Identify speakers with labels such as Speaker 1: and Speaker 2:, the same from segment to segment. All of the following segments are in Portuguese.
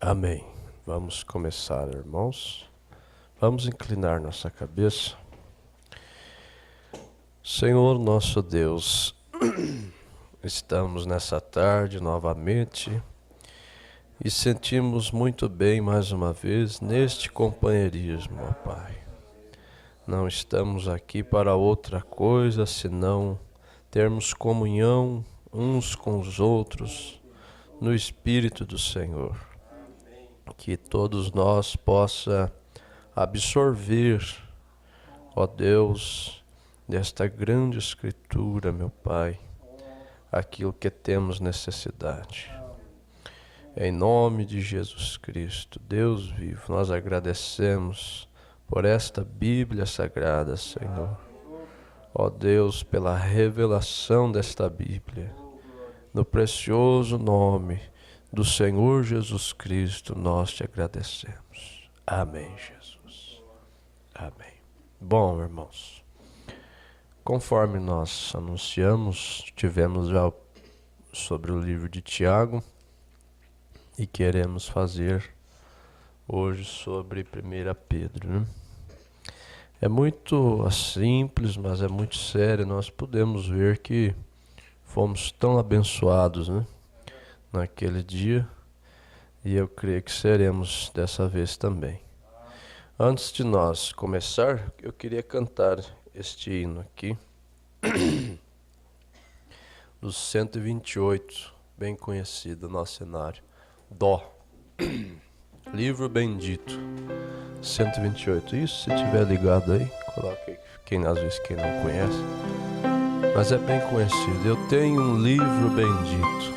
Speaker 1: Amém. Vamos começar, irmãos. Vamos inclinar nossa cabeça. Senhor nosso Deus, estamos nessa tarde novamente e sentimos muito bem mais uma vez neste companheirismo, ó Pai. Não estamos aqui para outra coisa senão termos comunhão uns com os outros no Espírito do Senhor. Que todos nós possa absorver, ó Deus, desta grande Escritura, meu Pai, aquilo que temos necessidade. Em nome de Jesus Cristo, Deus vivo, nós agradecemos por esta Bíblia Sagrada, Senhor. Ó Deus, pela revelação desta Bíblia, no precioso nome do Senhor Jesus Cristo, nós te agradecemos. Amém, Jesus. Amém. Bom, irmãos, conforme nós anunciamos, tivemos já sobre o livro de Tiago e queremos fazer hoje sobre 1 Pedro, né? É muito simples, mas é muito sério. Nós podemos ver que fomos tão abençoados, né, naquele dia, e eu creio que seremos dessa vez também. Antes de nós começar, eu queria cantar este hino aqui, do 128, bem conhecido, nosso cenário, Dó, livro bendito, 128, isso, se tiver ligado aí, coloque aí, às vezes quem não conhece, mas é bem conhecido. Eu tenho um livro bendito,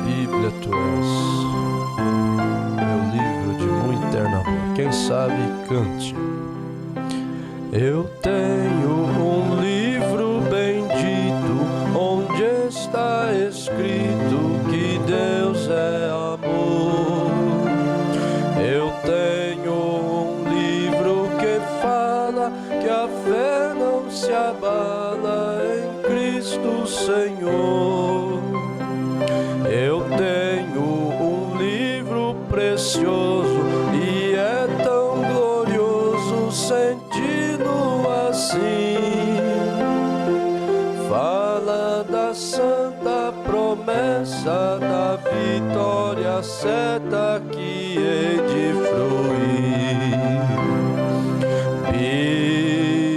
Speaker 1: Bíblia tu és, meu livro de muito eterno amor. Quem sabe cante. Eu tenho um livro bendito, onde está escrito que Deus é amor. Eu tenho um livro que fala que a fé não se abala em Cristo Senhor. Eu tenho um livro precioso e é tão glorioso senti-lo assim. Fala da santa promessa da vitória certa que hei de fruir.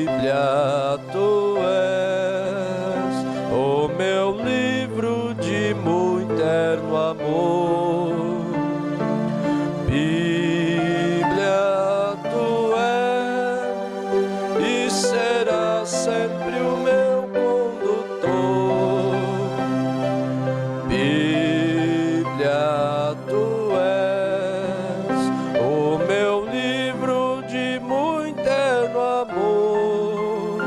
Speaker 1: Bíblia, tu és o meu livro de muito eterno amor. Bíblia, tu és e será sempre o meu condutor. Bíblia, tu és o meu livro de muito eterno amor.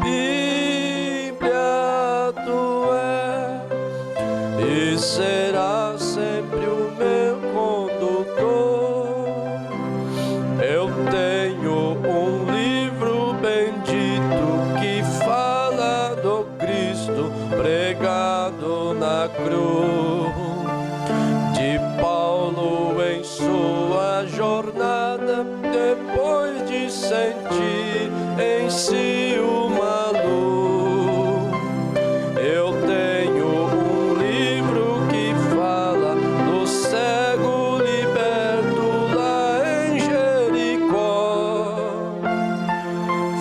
Speaker 1: Bíblia, tu és e será sempre o meu condutor. Eu tenho um livro bendito que fala do Cristo pregado na cruz, de Paulo em sua jornada, depois de sentir em si uma luz. Eu tenho um livro que fala do cego liberto lá em Jericó.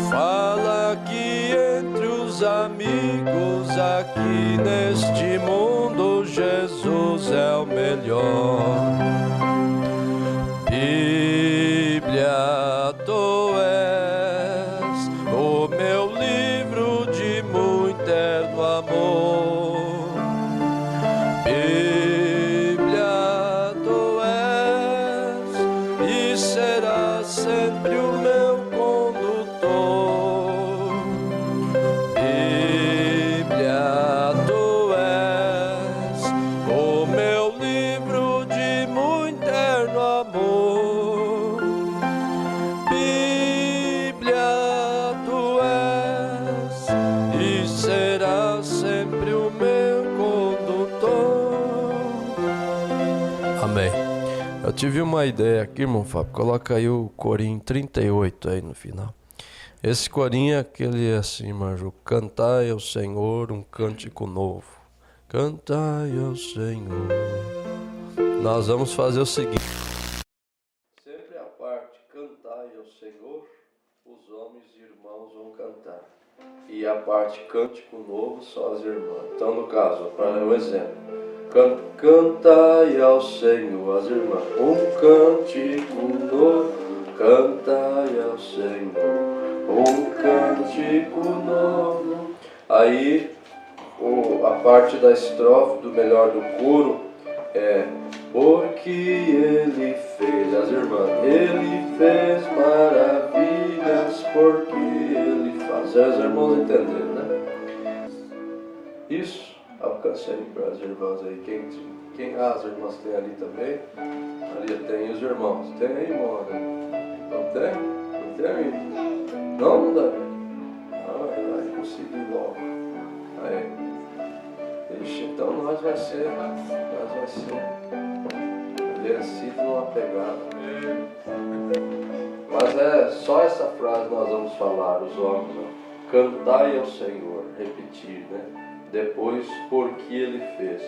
Speaker 1: Fala que entre os amigos aqui neste mundo Jesus é o melhor. Bíblia, tu és o meu livro de muito eterno amor. Bíblia, tu és e será sempre o meu condutor. Bíblia, tu és o meu livro de tive uma ideia aqui, irmão Fábio. Coloca aí o corinho 38 aí no final. Esse corinho é aquele assim, Marjo. Cantai ao Senhor um cântico novo. Cantai ao Senhor. Nós vamos fazer o seguinte. Sempre a parte cantai ao Senhor, os homens e irmãos vão cantar. E a parte cântico novo, só as irmãs. Então, no caso, para um exemplo. Cantai ao Senhor, as irmãs, um cântico novo. Cantai ao Senhor, um cântico novo. Aí, a parte da estrofe, do melhor do coro, é porque Ele fez, as irmãs, Ele fez maravilhas, porque Ele faz. As irmãs entenderam, né? Isso, alcancei para as irmãs aí. As irmãs tem ali também. Ali tem os irmãos. Tem aí, Mona? Não tem? Não tem? Não, Davi? Vai conseguir logo. Aí. Ixi, então nós vai ser vencido numa pegada. Mas é só essa frase nós vamos falar, os homens, não. Cantai ao Senhor, repetir, né? Depois, porque Ele fez.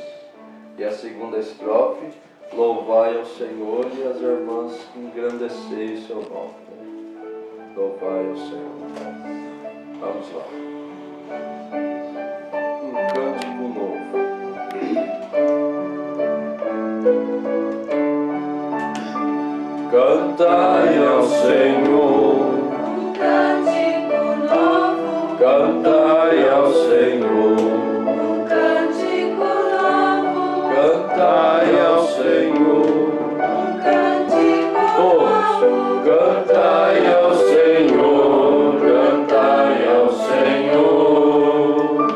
Speaker 1: E a segunda estrofe, louvai ao Senhor, e as irmãs engrandecei o seu nome, né? Louvai ao Senhor. Vamos lá. Um cântico novo. Cantai ao Senhor,
Speaker 2: um cântico novo.
Speaker 1: Cantai ao Senhor,
Speaker 2: Um cântico novo.
Speaker 1: Cantai ao Senhor,
Speaker 2: Um cântico
Speaker 1: todos.
Speaker 2: novo.
Speaker 1: Cantai ao Senhor, cantai ao Senhor,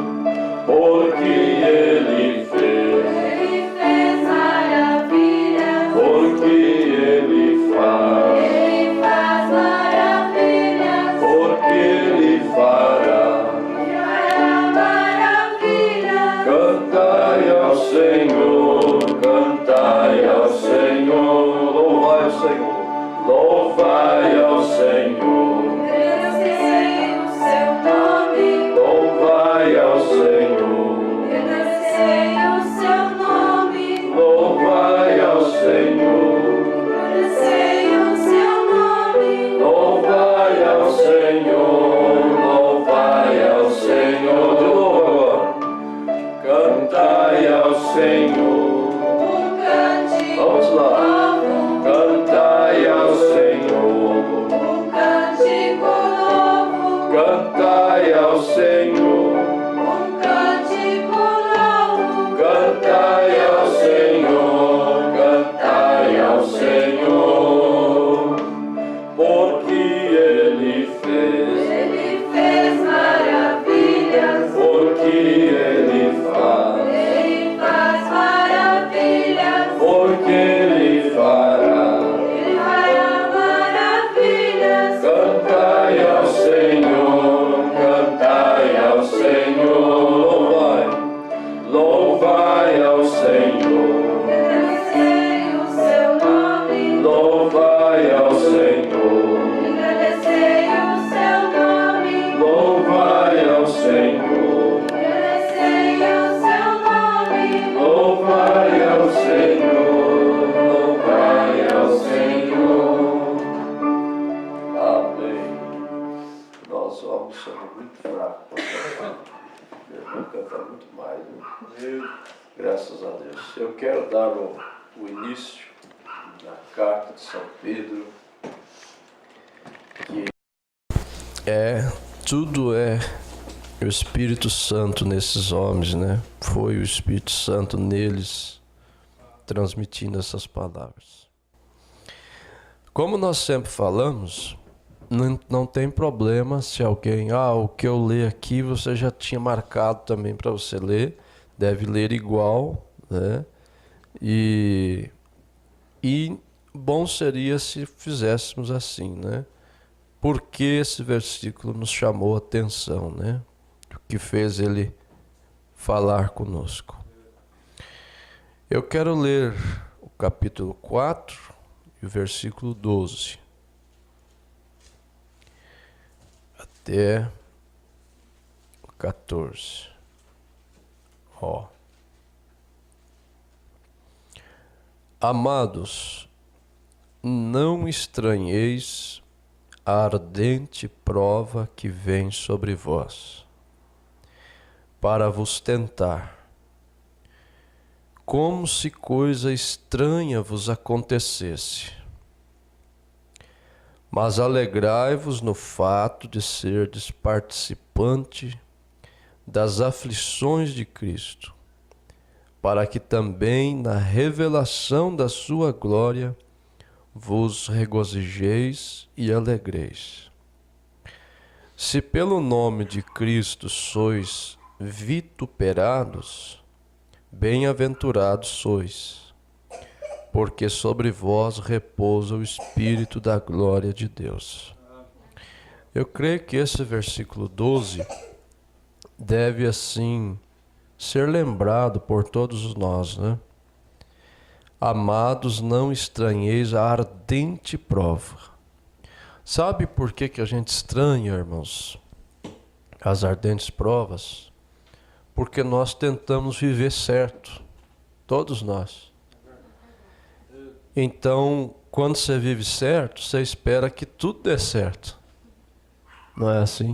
Speaker 1: porque Ele fez,
Speaker 2: Ele fez maravilhas.
Speaker 1: porque Ele faz,
Speaker 2: Ele faz maravilhas.
Speaker 1: porque Ele fará.
Speaker 2: Ele fará maravilhas.
Speaker 1: Cantai ao Senhor, cantai ao Senhor, louvai ao Senhor, louvai ao Senhor,
Speaker 2: Engrandecei o seu nome.
Speaker 1: louvai ao Senhor,
Speaker 2: Engrandecei o seu nome.
Speaker 1: louvai ao Senhor,
Speaker 2: Engrandecei o seu nome.
Speaker 1: louvai ao Senhor, louvai ao Senhor. De novo agora. Cantai ao Senhor.
Speaker 2: Um cântico
Speaker 1: Vamos lá.
Speaker 2: novo.
Speaker 1: Cantai ao Senhor.
Speaker 2: Um cântico novo.
Speaker 1: Cantai ao Senhor.
Speaker 2: Um cântico novo.
Speaker 1: Cantai ao Senhor. Cantai ao Senhor. Porque Ele fez.
Speaker 2: Ele fez maravilhas.
Speaker 1: Porque Ele faz.
Speaker 2: Ele faz maravilhas.
Speaker 1: Porque Ele fará.
Speaker 2: Ele fará maravilhas.
Speaker 1: Cantai ao Senhor, cantai ao Senhor, louvai ao Senhor,
Speaker 2: Engrandecei o seu nome.
Speaker 1: louvai ao Senhor,
Speaker 2: Engrandecei o seu nome.
Speaker 1: louvai ao Senhor,
Speaker 2: Engrandecei o seu nome.
Speaker 1: louvai ao Senhor, louvai ao Senhor. Amém. Nós homens somos muito fracos. Meu irmão canta muito mais, né? Graças a Deus. Eu quero dar o início da carta de São Pedro, que tudo é o Espírito Santo nesses homens, né? Foi o Espírito Santo neles transmitindo essas palavras. Como nós sempre falamos, não tem problema se alguém, o que eu ler aqui você já tinha marcado também para você ler, deve ler igual, né? E bom seria se fizéssemos assim, né? Porque esse versículo nos chamou a atenção, né? O que fez ele falar conosco. Eu quero ler o capítulo 4, e o versículo 12. Até o 14. Ó. Amados, não estranheis a ardente prova que vem sobre vós, para vos tentar, como se coisa estranha vos acontecesse. Mas alegrai-vos no fato de serdes participante das aflições de Cristo, para que também na revelação da sua glória vos regozijeis e alegreis. Se pelo nome de Cristo sois vituperados, bem-aventurados sois, porque sobre vós repousa o Espírito da glória de Deus. Eu creio que esse versículo 12 deve assim ser lembrado por todos nós, né? Amados, não estranheis a ardente prova. Sabe por que a gente estranha, irmãos, as ardentes provas? Porque nós tentamos viver certo, todos nós. Então, quando você vive certo, você espera que tudo dê certo. Não é assim?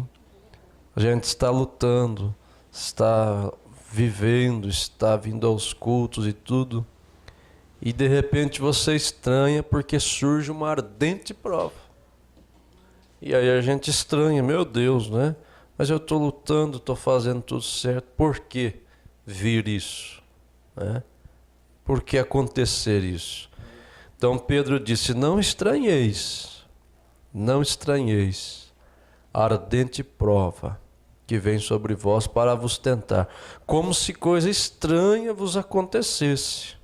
Speaker 1: A gente está lutando, está vivendo, está vindo aos cultos e tudo, e de repente você estranha porque surge uma ardente prova. E aí a gente estranha, meu Deus, né? Mas eu estou lutando, estou fazendo tudo certo, por que vir isso? Né? Por que acontecer isso? Então Pedro disse, não estranheis a ardente prova que vem sobre vós para vos tentar, como se coisa estranha vos acontecesse.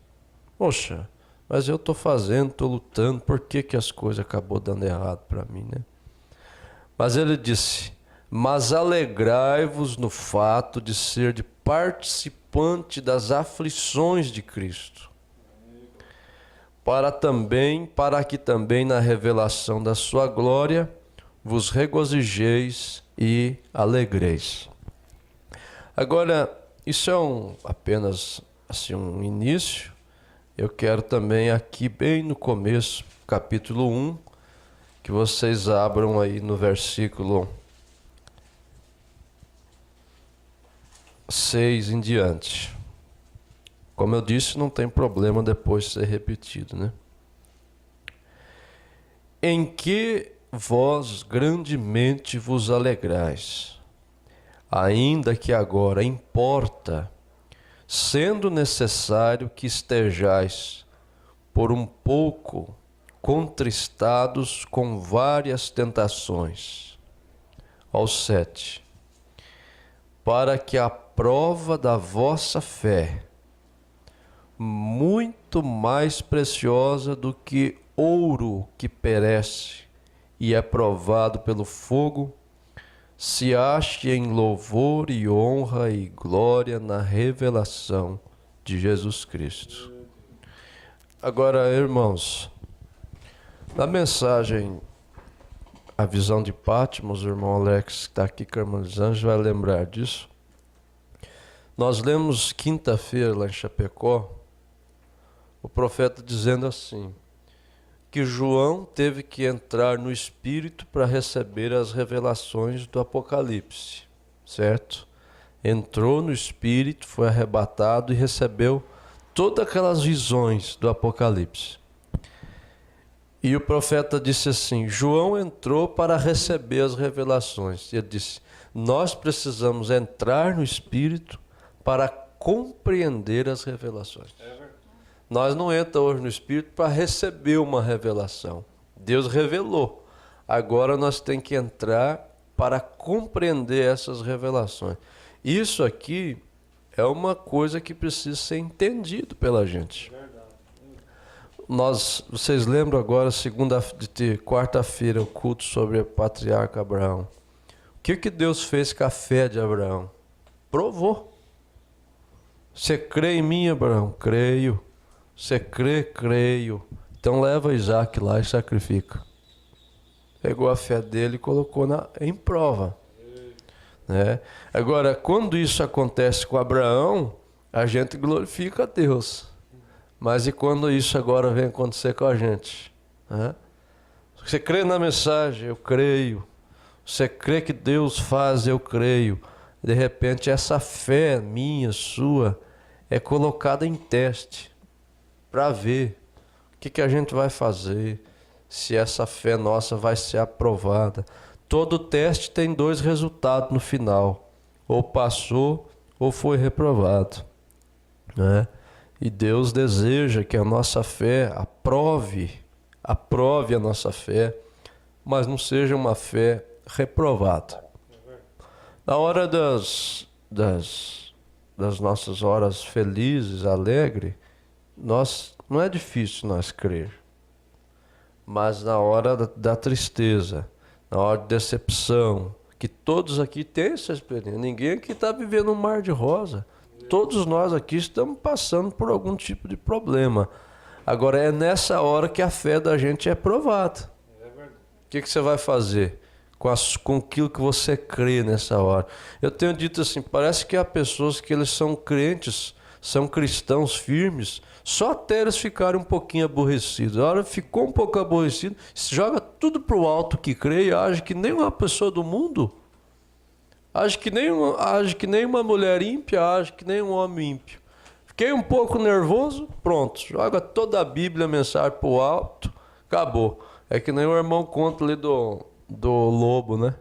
Speaker 1: Poxa, mas eu estou fazendo, estou lutando, por que as coisas acabou dando errado para mim, né? Mas ele disse, mas alegrai-vos no fato de ser participante das aflições de Cristo, para que também na revelação da sua glória vos regozijeis e alegreis. Agora, isso é apenas assim, um início. Eu quero também aqui, bem no começo, capítulo 1, que vocês abram aí no versículo 6 em diante. Como eu disse, não tem problema depois de ser repetido, né? Em que vós grandemente vos alegrais, ainda que agora importa, sendo necessário que estejais por um pouco contristados com várias tentações. Ao 7. Para que a prova da vossa fé, muito mais preciosa do que ouro que perece e é provado pelo fogo, se ache em louvor e honra e glória na revelação de Jesus Cristo. Agora, irmãos, na mensagem A Visão de Patmos, o irmão Alex, que está aqui com a irmã Elisângela, vai lembrar disso. Nós lemos quinta-feira lá em Chapecó, o profeta dizendo assim, que João teve que entrar no Espírito para receber as revelações do Apocalipse, certo? Entrou no Espírito, foi arrebatado e recebeu todas aquelas visões do Apocalipse. E o profeta disse assim, João entrou para receber as revelações. Ele disse, nós precisamos entrar no Espírito para compreender as revelações. Nós não entramos hoje no Espírito para receber uma revelação. Deus revelou. Agora nós temos que entrar para compreender essas revelações. Isso aqui é uma coisa que precisa ser entendido pela gente. Vocês lembram agora, quarta-feira, o culto sobre o patriarca Abraão. O que Deus fez com a fé de Abraão? Provou. Você crê em mim, Abraão? Creio. Você crê? Creio. Então leva Isaac lá e sacrifica. Pegou a fé dele e colocou em prova. Né? Agora, quando isso acontece com Abraão, a gente glorifica a Deus. Mas e quando isso agora vem acontecer com a gente? Né? Você crê na mensagem? Eu creio. Você crê que Deus faz? Eu creio. De repente essa fé minha, sua, é colocada em teste para ver o que a gente vai fazer, se essa fé nossa vai ser aprovada. Todo teste tem 2 resultados no final: ou passou ou foi reprovado, né? E Deus deseja que a nossa fé aprove a nossa fé, mas não seja uma fé reprovada. Na hora das nossas horas felizes, alegres, não é difícil nós crer. Mas na hora da tristeza, na hora de decepção, que todos aqui têm essa experiência. Ninguém aqui está vivendo um mar de rosa. Todos nós aqui estamos passando por algum tipo de problema. Agora é nessa hora que a fé da gente é provada. O que você vai fazer com aquilo que você crê nessa hora? Eu tenho dito assim, parece que há pessoas que eles são crentes, são cristãos firmes, só até eles ficarem um pouquinho aborrecidos. A hora ficou um pouco aborrecido, joga tudo para o alto que crê e age que nem uma pessoa do mundo. Age que nem uma mulher ímpia, age que nem um homem ímpio. Fiquei um pouco nervoso, pronto, joga toda a Bíblia, a mensagem para o alto, acabou. É que nem o irmão conta ali do lobo, né?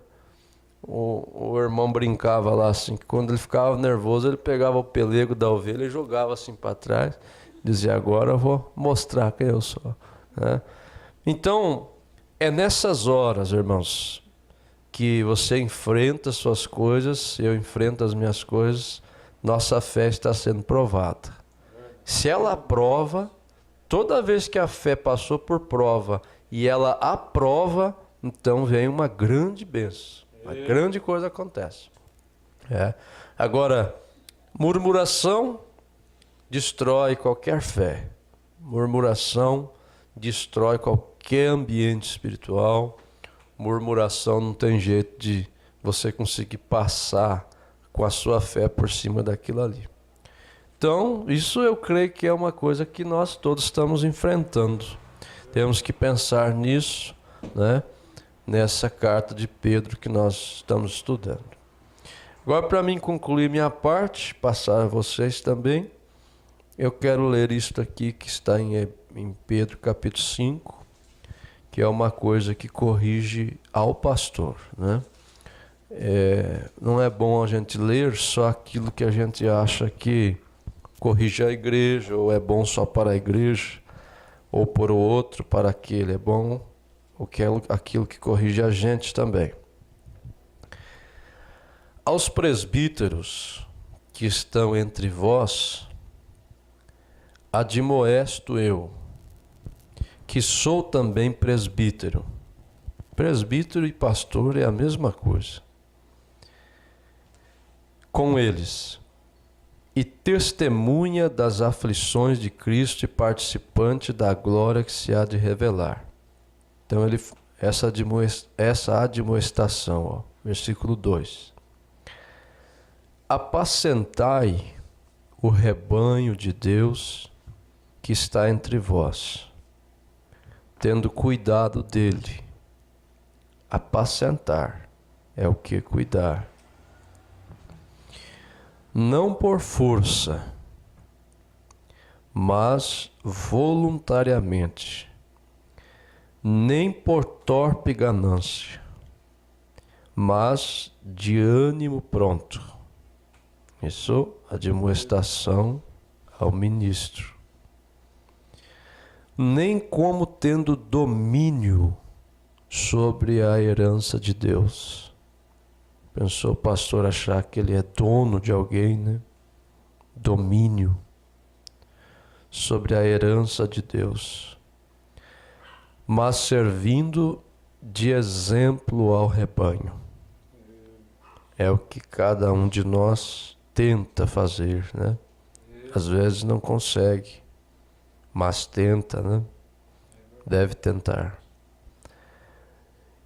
Speaker 1: O irmão brincava lá assim, que quando ele ficava nervoso, ele pegava o pelego da ovelha e jogava assim para trás. Dizia, agora eu vou mostrar quem eu sou. Né? Então, é nessas horas, irmãos, que você enfrenta as suas coisas, eu enfrento as minhas coisas, nossa fé está sendo provada. Se ela aprova, toda vez que a fé passou por prova e ela aprova, então vem uma grande bênção. Uma grande coisa acontece. Agora, murmuração destrói qualquer fé. Murmuração destrói qualquer ambiente espiritual. Murmuração não tem jeito de você conseguir passar com a sua fé por cima daquilo ali. Então, isso eu creio que é uma coisa que nós todos estamos enfrentando. Temos que pensar nisso, né? Nessa carta de Pedro que nós estamos estudando. Agora, para mim concluir minha parte, passar a vocês também, eu quero ler isto aqui que está em Pedro capítulo 5, que é uma coisa que corrige ao pastor, né? Não é bom a gente ler só aquilo que a gente acha que corrige a igreja, ou é bom só para a igreja, ou por o outro, para aquele. É bom aquilo que corrige a gente também. Aos presbíteros que estão entre vós, admoesto eu, que sou também presbítero. Presbítero e pastor é a mesma coisa. Com eles, e testemunha das aflições de Cristo e participante da glória que se há de revelar. Então, essa admoestação, versículo 2. Apacentai o rebanho de Deus que está entre vós, tendo cuidado dele. Apacentar é o que? Cuidar. Não por força, mas voluntariamente, nem por torpe ganância, mas de ânimo pronto. Isso, admoestação ao ministro. Nem como tendo domínio sobre a herança de Deus. Pensou o pastor achar que ele é dono de alguém, né? Domínio sobre a herança de Deus. Mas servindo de exemplo ao rebanho. É o que cada um de nós tenta fazer, né? Às vezes não consegue, mas tenta, né? Deve tentar.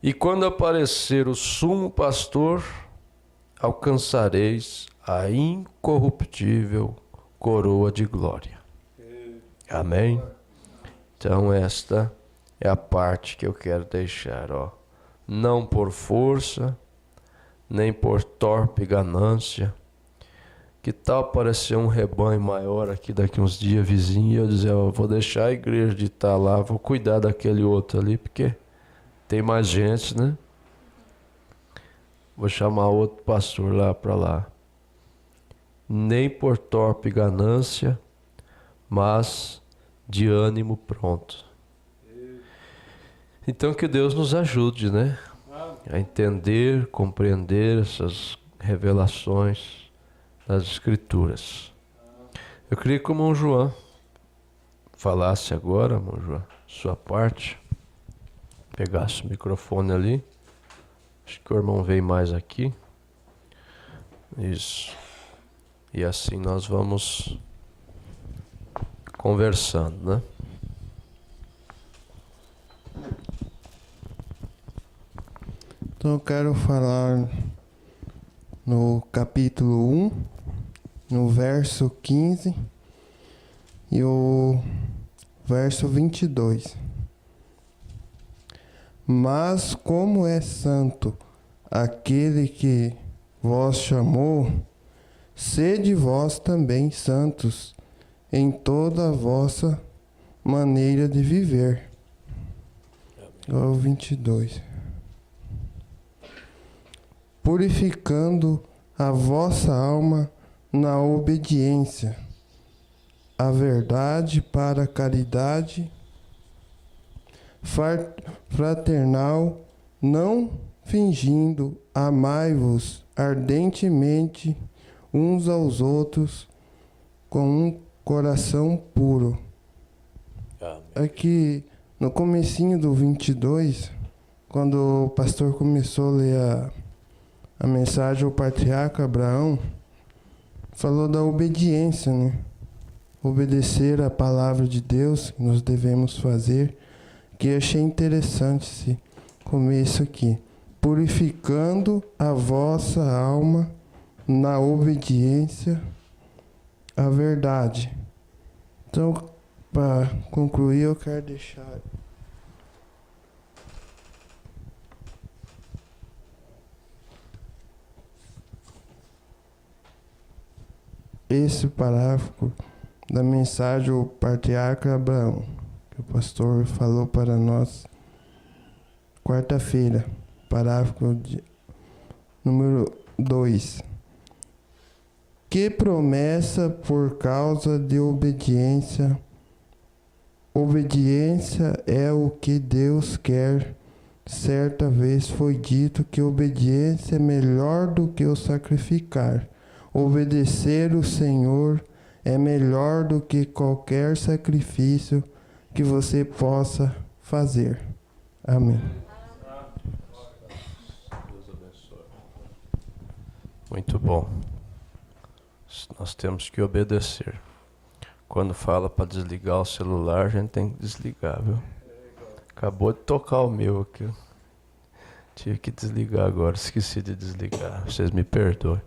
Speaker 1: E quando aparecer o sumo pastor, alcançareis a incorruptível coroa de glória. Amém? Então esta é a parte que eu quero deixar, ó. Não por força, nem por torpe ganância. Que tal aparecer um rebanho maior aqui daqui uns dias vizinho e eu dizer, ó, vou deixar a igreja de estar lá, vou cuidar daquele outro ali, porque tem mais gente, né? Vou chamar outro pastor lá para lá. Nem por torpe ganância, mas de ânimo pronto. Então que Deus nos ajude, né? A entender, compreender essas revelações das Escrituras. Eu queria que o irmão João falasse agora, irmão João, sua parte. Pegasse o microfone ali. Acho que o irmão veio mais aqui. Isso. E assim nós vamos conversando, né?
Speaker 3: Então eu quero falar no capítulo 1, no verso 15 e o verso 22. Mas como é santo aquele que vos chamou, sede vós também santos em toda a vossa maneira de viver. Agora o 22. Purificando a vossa alma na obediência, a verdade para a caridade fraternal, não fingindo, amai-vos ardentemente uns aos outros com um coração puro.
Speaker 1: Amém.
Speaker 3: Aqui no comecinho do 22, quando o pastor começou a ler a mensagem ao patriarca Abraão, falou da obediência, né? Obedecer a palavra de Deus que nós devemos fazer, que eu achei interessante esse começo aqui. Purificando a vossa alma na obediência à verdade. Então, para concluir, eu quero deixar esse parágrafo da mensagem ao patriarca Abraão, que o pastor falou para nós quarta-feira, parágrafo número 2. Que promessa por causa de obediência? Obediência é o que Deus quer. Certa vez foi dito que obediência é melhor do que o sacrificar. Obedecer o Senhor é melhor do que qualquer sacrifício que você possa fazer. Amém.
Speaker 1: Deus abençoe. Muito bom. Nós temos que obedecer. Quando fala para desligar o celular, a gente tem que desligar, viu? Acabou de tocar o meu aqui. Tive que desligar agora, esqueci de desligar. Vocês me perdoem.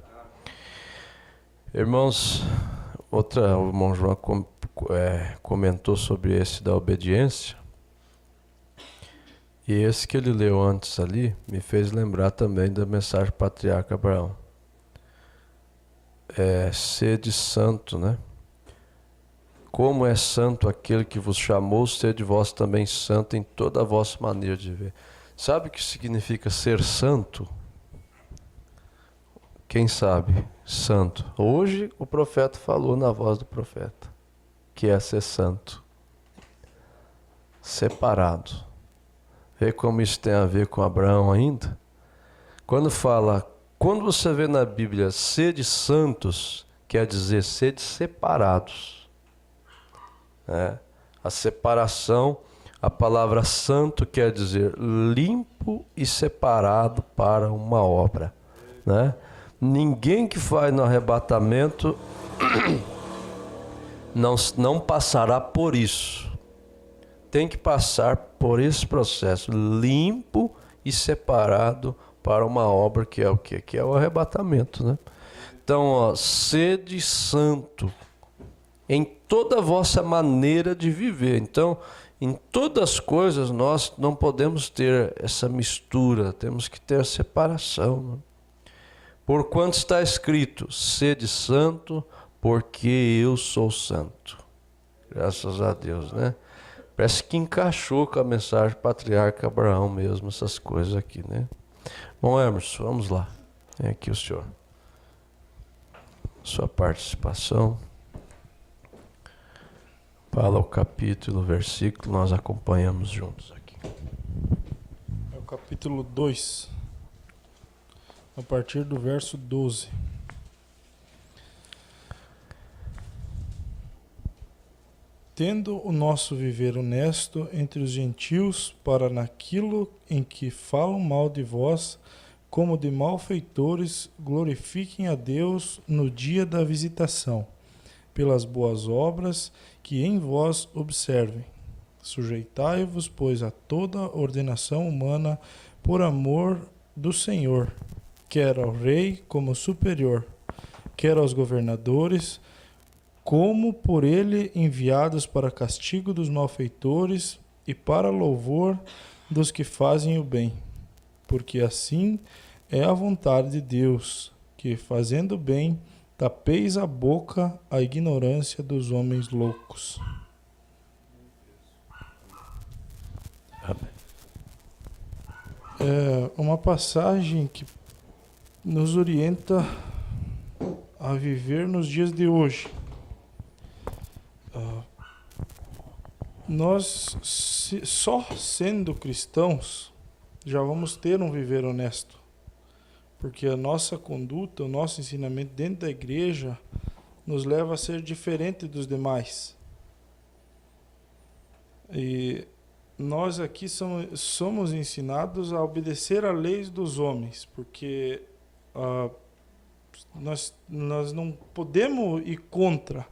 Speaker 1: Irmãos, o irmão João comentou sobre esse da obediência. E esse que ele leu antes ali me fez lembrar também da mensagem do patriarca Abraão. Sede santo, né? Como é santo aquele que vos chamou, sede vós também santo em toda a vossa maneira de viver. Sabe o que significa ser santo? Quem sabe? Santo. Hoje o profeta falou na voz do profeta, que é ser santo. Separado. Vê como isso tem a ver com Abraão ainda? Quando você vê na Bíblia sede santos, quer dizer sede separados. A separação, a palavra santo quer dizer limpo e separado para uma obra, né? Ninguém que vai no arrebatamento não passará por isso. tem que passar por esse processo limpo e separado para uma obra que é o quê? Que é o arrebatamento, né? Então, ó, sede santo em toda a vossa maneira de viver. Então, em todas as coisas nós não podemos ter essa mistura, temos que ter a separação, né? Porquanto está escrito, sede santo, porque eu sou santo. Graças a Deus, né? Parece que encaixou com a mensagem do patriarca Abraão mesmo, essas coisas aqui, né? Bom, Emerson, vamos lá. Tem aqui o senhor. Sua participação. Fala o capítulo, o versículo, nós acompanhamos juntos aqui.
Speaker 4: É o capítulo 2, a partir do verso 12. Tendo o nosso viver honesto entre os gentios, para naquilo em que falam mal de vós, como de malfeitores, glorifiquem a Deus no dia da visitação, pelas boas obras que em vós observem. Sujeitai-vos, pois, a toda ordenação humana por amor do Senhor, quer ao rei como superior, quer aos governadores, como por ele enviados para castigo dos malfeitores e para louvor dos que fazem o bem. Porque assim é a vontade de Deus, que, fazendo bem, tapeis a boca à ignorância dos homens loucos. É uma passagem que nos orienta a viver nos dias de hoje. Nós, só sendo cristãos, já vamos ter um viver honesto. Porque a nossa conduta, o nosso ensinamento dentro da igreja nos leva a ser diferente dos demais. E nós aqui somos ensinados a obedecer à lei dos homens, porque nós não podemos ir contra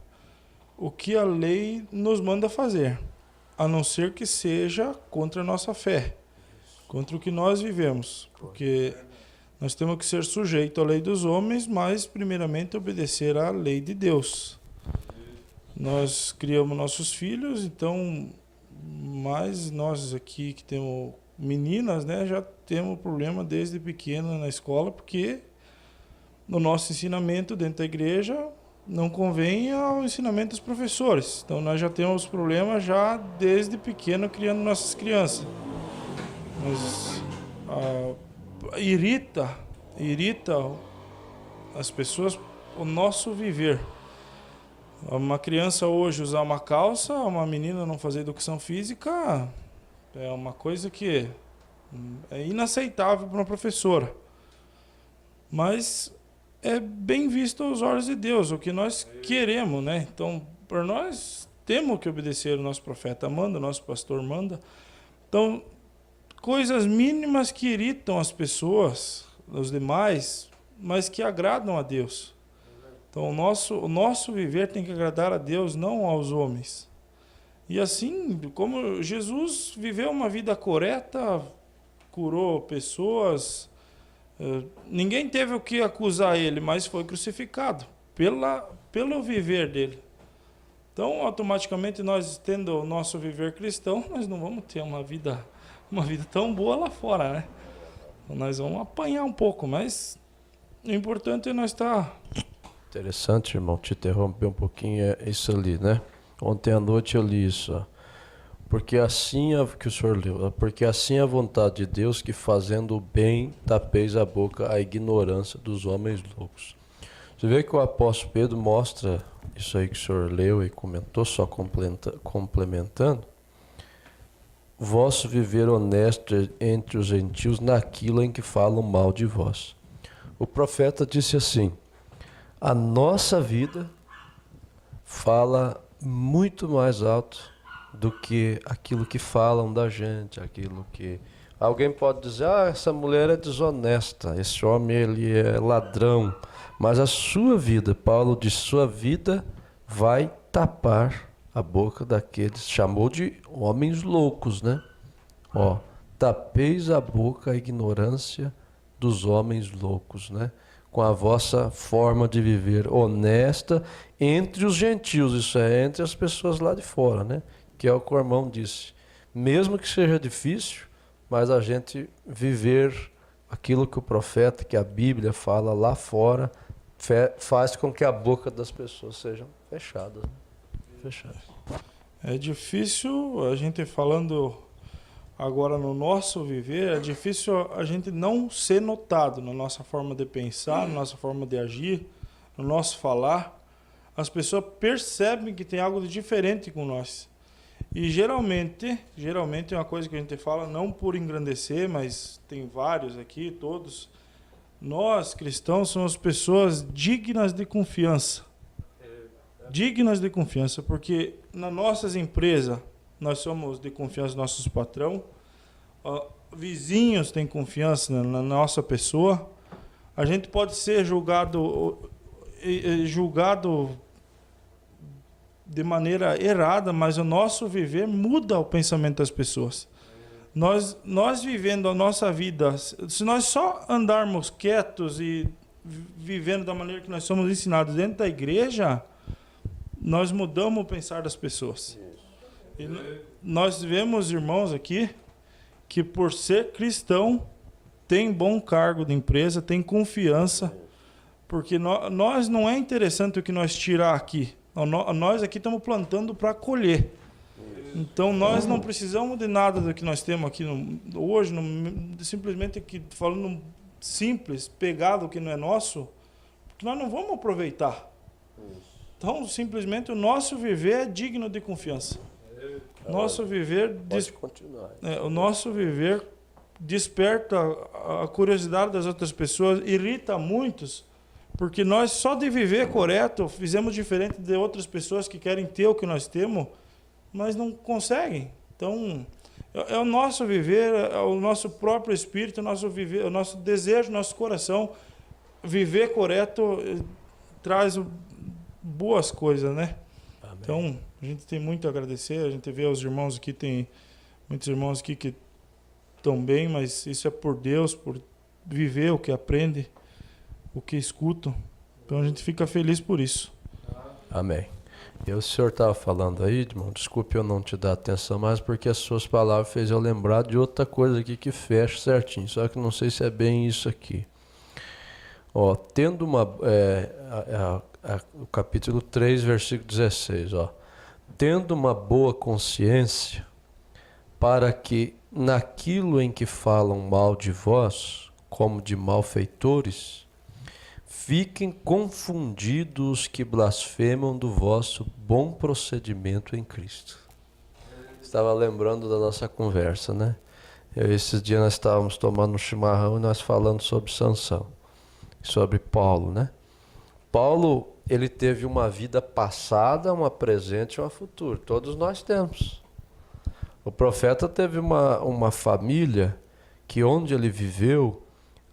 Speaker 4: o que a lei nos manda fazer, a não ser que seja contra a nossa fé, contra o que nós vivemos, porque nós temos que ser sujeitos à lei dos homens, mas primeiramente obedecer à lei de Deus. Nós criamos nossos filhos, então, mas nós aqui que temos meninas, né, já temos problema desde pequena na escola, porque no nosso ensinamento dentro da igreja não convém ao ensinamento dos professores. Então nós já temos problemas já desde pequeno criando nossas crianças. Mas irrita as pessoas o nosso viver. Uma criança hoje usar uma calça, uma menina não fazer educação física, é uma coisa que é inaceitável para uma professora. Mas é bem visto aos olhos de Deus, o que nós queremos, né? Então, por nós, temos que obedecer o nosso profeta manda, o nosso pastor manda. Então, coisas mínimas que irritam as pessoas, os demais, mas que agradam a Deus. Então, o nosso viver tem que agradar a Deus, não aos homens. E assim, como Jesus viveu uma vida correta, curou pessoas, ninguém teve o que acusar ele, mas foi crucificado pelo viver dele. Então, automaticamente, nós tendo o nosso viver cristão, nós não vamos ter uma vida tão boa lá fora, né? Então, nós vamos apanhar um pouco, mas o importante é nós estar...
Speaker 1: Interessante, irmão, te interromper um pouquinho, é isso ali, né? Ontem à noite eu li isso, ó. Porque assim que o senhor leu, porque assim é a vontade de Deus, que fazendo o bem tapeis a boca à ignorância dos homens loucos. Você vê que o apóstolo Pedro mostra isso aí que o senhor leu e comentou, só complementando. Vosso viver honesto entre os gentios naquilo em que falam mal de vós. O profeta disse assim: a nossa vida fala muito mais alto do que aquilo que falam da gente, aquilo que... Alguém pode dizer, essa mulher é desonesta, esse homem ele é ladrão. Mas a sua vida, Paulo diz, sua vida vai tapar a boca daqueles, chamou de homens loucos, né? Ó, tapeis a boca a ignorância dos homens loucos, né? Com a vossa forma de viver honesta entre os gentios, isso é, entre as pessoas lá de fora, né? Que é o que o irmão disse. Mesmo que seja difícil, mas a gente viver aquilo que o profeta, que a Bíblia fala lá fora, faz com que a boca das pessoas sejam fechadas. Né? Fechadas.
Speaker 4: É difícil a gente falando agora no nosso viver, é difícil a gente não ser notado na nossa forma de pensar, na nossa forma de agir, no nosso falar. As pessoas percebem que tem algo de diferente com nós. E geralmente é uma coisa que a gente fala, não por engrandecer, mas tem vários aqui, todos. Nós, cristãos, somos pessoas dignas de confiança. Dignas de confiança, porque nas nossas empresas, nós somos de confiança dos nossos patrão, vizinhos têm confiança na nossa pessoa. A gente pode ser julgado de maneira errada, mas o nosso viver muda o pensamento das pessoas. Nós vivendo a nossa vida, se nós só andarmos quietos e vivendo da maneira que nós somos ensinados dentro da igreja, nós mudamos o pensar das pessoas. E nós vemos irmãos aqui que, por ser cristão, tem bom cargo de empresa, tem confiança, porque nós não é interessante o que nós tirar aqui. Nós aqui estamos plantando para colher. Então nós não precisamos de nada do que nós temos aqui hoje, simplesmente aqui, falando simples, pegar do que não é nosso, porque nós não vamos aproveitar. Então simplesmente o nosso viver é digno de confiança. Nosso viver o nosso viver desperta a curiosidade das outras pessoas, irrita muitos. Porque nós, só de viver correto, fizemos diferente de outras pessoas que querem ter o que nós temos, mas não conseguem. Então, é o nosso viver, é o nosso próprio espírito, o nosso desejo, nosso coração. Viver correto traz boas coisas, né? Amém. Então, a gente tem muito a agradecer. A gente vê os irmãos aqui, tem muitos irmãos aqui que estão bem, mas isso é por Deus, por viver o que aprende, o que escutam. Então a gente fica feliz por isso.
Speaker 1: Amém. E o senhor estava falando aí, irmão, desculpe eu não te dar atenção mais, porque as suas palavras fez eu lembrar de outra coisa aqui que fecha certinho, só que não sei se é bem isso aqui. Ó, tendo uma... o capítulo 3, versículo 16, ó. Tendo uma boa consciência, para que naquilo em que falam mal de vós, como de malfeitores, fiquem confundidos os que blasfemam do vosso bom procedimento em Cristo. Estava lembrando da nossa conversa, né? Esses dias nós estávamos tomando um chimarrão e nós falando sobre Sansão, sobre Paulo, né? Paulo, ele teve uma vida passada, uma presente e uma futura. Todos nós temos. O profeta teve uma família que, onde ele viveu,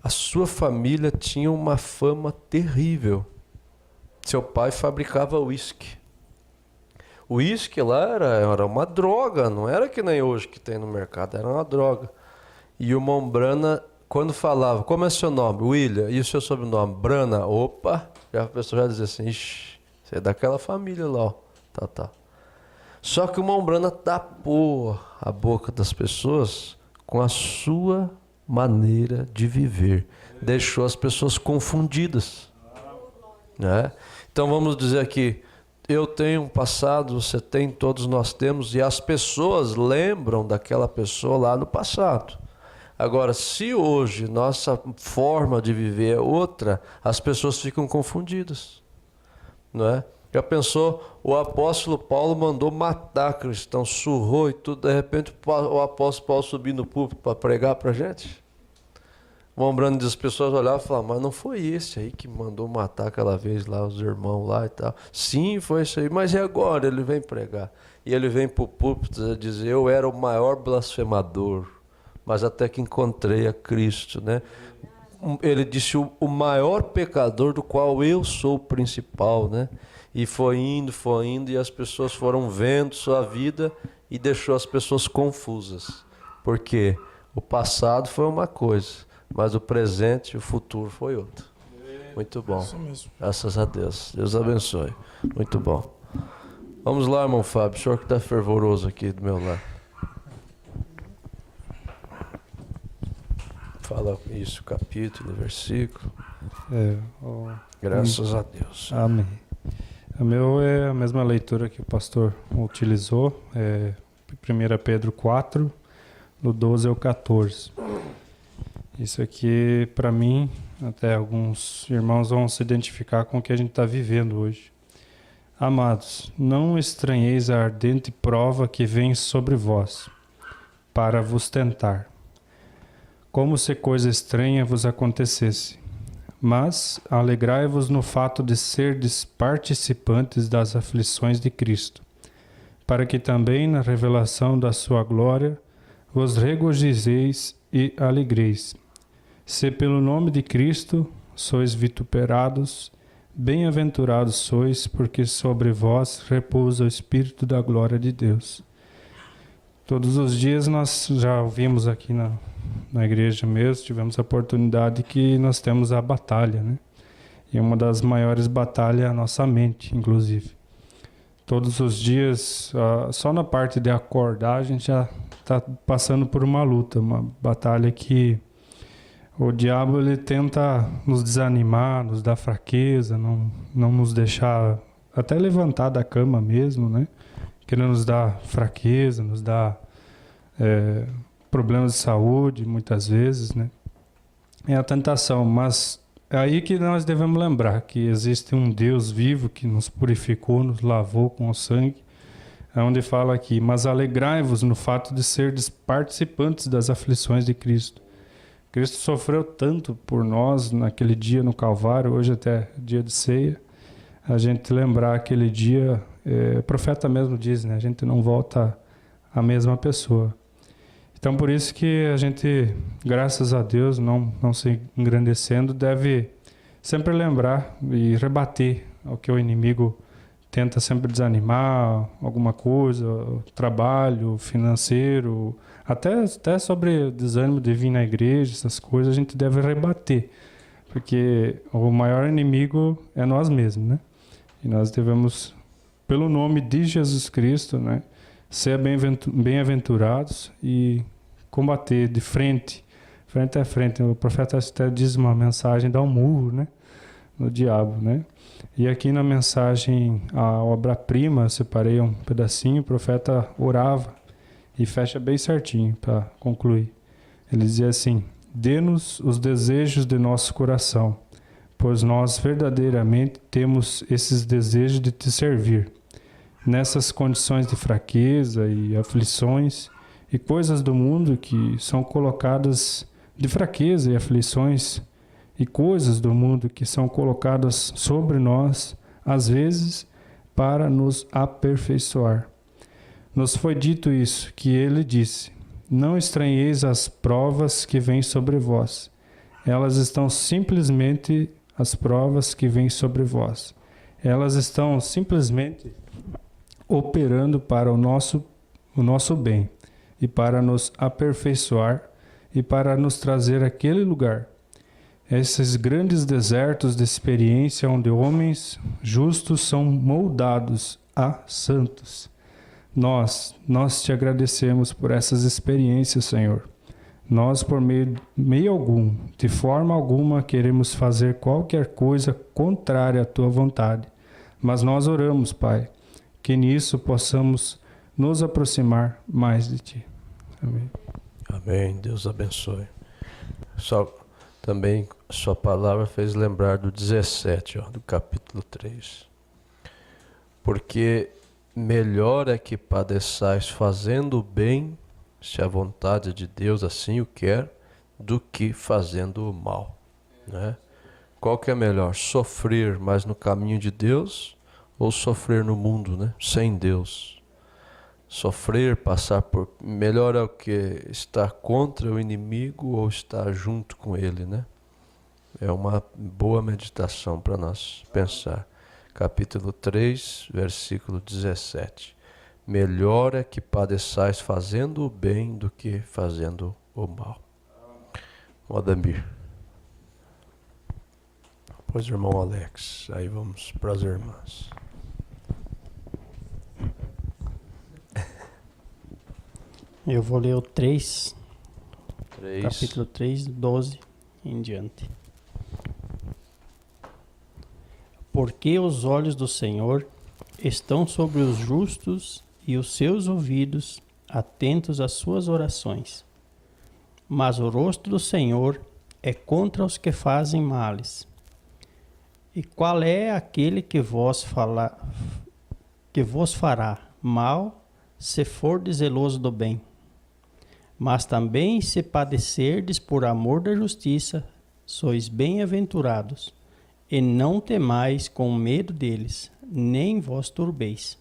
Speaker 1: a sua família tinha uma fama terrível. Seu pai fabricava uísque. O uísque lá era uma droga, não era que nem hoje que tem no mercado, era uma droga. E o irmão Brana, quando falava, como é seu nome? William, e o seu sobrenome? Brana. Opa, a pessoa já dizia assim, ixi, você é daquela família lá, ó. Tá. Só que o irmão Brana tapou a boca das pessoas com a sua maneira de viver. Deixou as pessoas confundidas. Né? Então vamos dizer aqui, eu tenho um passado, você tem, todos nós temos, e as pessoas lembram daquela pessoa lá no passado. Agora, se hoje nossa forma de viver é outra, as pessoas ficam confundidas. Não é? Já pensou, o apóstolo Paulo mandou matar cristãos, surrou e tudo, de repente o apóstolo Paulo subiu no púlpito para pregar para a gente? Lembrando das pessoas olhavam e falavam, mas não foi esse aí que mandou matar aquela vez lá, os irmãos lá e tal. Sim, foi isso aí, mas e agora? Ele vem pregar. E ele vem para o púlpito dizer, eu era o maior blasfemador, mas até que encontrei a Cristo, né? Ele disse, o maior pecador do qual eu sou o principal, né? E foi indo, e as pessoas foram vendo sua vida e deixou as pessoas confusas. Porque o passado foi uma coisa, mas o presente e o futuro foi outra. Muito bom.
Speaker 4: Isso mesmo.
Speaker 1: Graças a Deus. Deus abençoe. Muito bom. Vamos lá, irmão Fábio. O senhor que está fervoroso aqui do meu lado. Fala isso, capítulo, versículo. Graças a Deus.
Speaker 5: Amém. O meu é a mesma leitura que o pastor utilizou. 1 Pedro 4, do 12 ao 14. Isso aqui, para mim, até alguns irmãos vão se identificar com o que a gente está vivendo hoje. Amados, não estranheis a ardente prova que vem sobre vós, para vos tentar, como se coisa estranha vos acontecesse. Mas alegrai-vos no fato de serdes participantes das aflições de Cristo, para que também na revelação da sua glória vos regozijeis e alegreis. Se pelo nome de Cristo sois vituperados, bem-aventurados sois, porque sobre vós repousa o Espírito da glória de Deus. Todos os dias nós já ouvimos aqui na igreja mesmo, tivemos a oportunidade que nós temos a batalha, né? E uma das maiores batalhas é a nossa mente, inclusive. Todos os dias, só na parte de acordar, a gente já está passando por uma luta, uma batalha que o diabo ele tenta nos desanimar, nos dar fraqueza, não nos deixar até levantar da cama mesmo, né? Querendo nos dar fraqueza, nos dar problemas de saúde, muitas vezes, né? É a tentação, mas é aí que nós devemos lembrar que existe um Deus vivo que nos purificou, nos lavou com o sangue, é onde fala aqui, mas alegrai-vos no fato de serdes participantes das aflições de Cristo. Cristo sofreu tanto por nós naquele dia no Calvário, hoje até dia de ceia. A gente lembrar aquele dia, o profeta mesmo diz, né? A gente não volta a mesma pessoa. Então por isso que a gente, graças a Deus, não se engrandecendo, deve sempre lembrar e rebater o que o inimigo tenta sempre desanimar, alguma coisa, trabalho, financeiro, até sobre desânimo de vir na igreja, essas coisas, a gente deve rebater, porque o maior inimigo é nós mesmos, né? E nós devemos, pelo nome de Jesus Cristo, né, ser bem-aventurados e combater de frente a frente. O profeta até diz uma mensagem, dá um murro, né, no diabo, né? E aqui na mensagem, a obra-prima, eu separei um pedacinho, o profeta orava e fecha bem certinho para concluir. Ele dizia assim: dê-nos os desejos de nosso coração, pois nós verdadeiramente temos esses desejos de te servir. Nessas condições de fraqueza e aflições e coisas do mundo que são colocadas de fraqueza e aflições e coisas do mundo que são colocadas sobre nós, às vezes, para nos aperfeiçoar. Nos foi dito isso, que ele disse: não estranheis as provas que vêm sobre vós. Elas estão simplesmente, as provas que vêm sobre vós. Elas estão simplesmente operando para o nosso bem e para nos aperfeiçoar e para nos trazer àquele lugar. Esses grandes desertos de experiência onde homens justos são moldados a santos. Nós te agradecemos por essas experiências, Senhor. Nós, por meio algum, de forma alguma, queremos fazer qualquer coisa contrária à Tua vontade. Mas nós oramos, Pai, que nisso possamos nos aproximar mais de Ti. Amém.
Speaker 1: Amém. Deus abençoe. Também sua palavra fez lembrar do 17, do capítulo 3. Porque melhor é que padeçais fazendo o bem, se a vontade de Deus assim o quer, do que fazendo o mal, né? Qual que é melhor? Sofrer mais no caminho de Deus ou sofrer no mundo, né? Sem Deus? Sofrer, passar por... Melhor é o que? Estar contra o inimigo ou estar junto com ele, né? É uma boa meditação para nós pensar. capítulo 3, versículo 17. Melhor é que padeçais fazendo o bem do que fazendo o mal. Modamir. Pois, irmão Alex, aí vamos para as irmãs.
Speaker 6: Eu vou ler o 3,
Speaker 1: 3.
Speaker 6: capítulo 3, 12 em diante. Porque os olhos do Senhor estão sobre os justos e os seus ouvidos atentos às suas orações. Mas o rosto do Senhor é contra os que fazem males. E qual é aquele que vos fará mal, se fordes zeloso do bem? Mas também se padecerdes por amor da justiça, sois bem-aventurados, e não temais com medo deles, nem vos turbeis.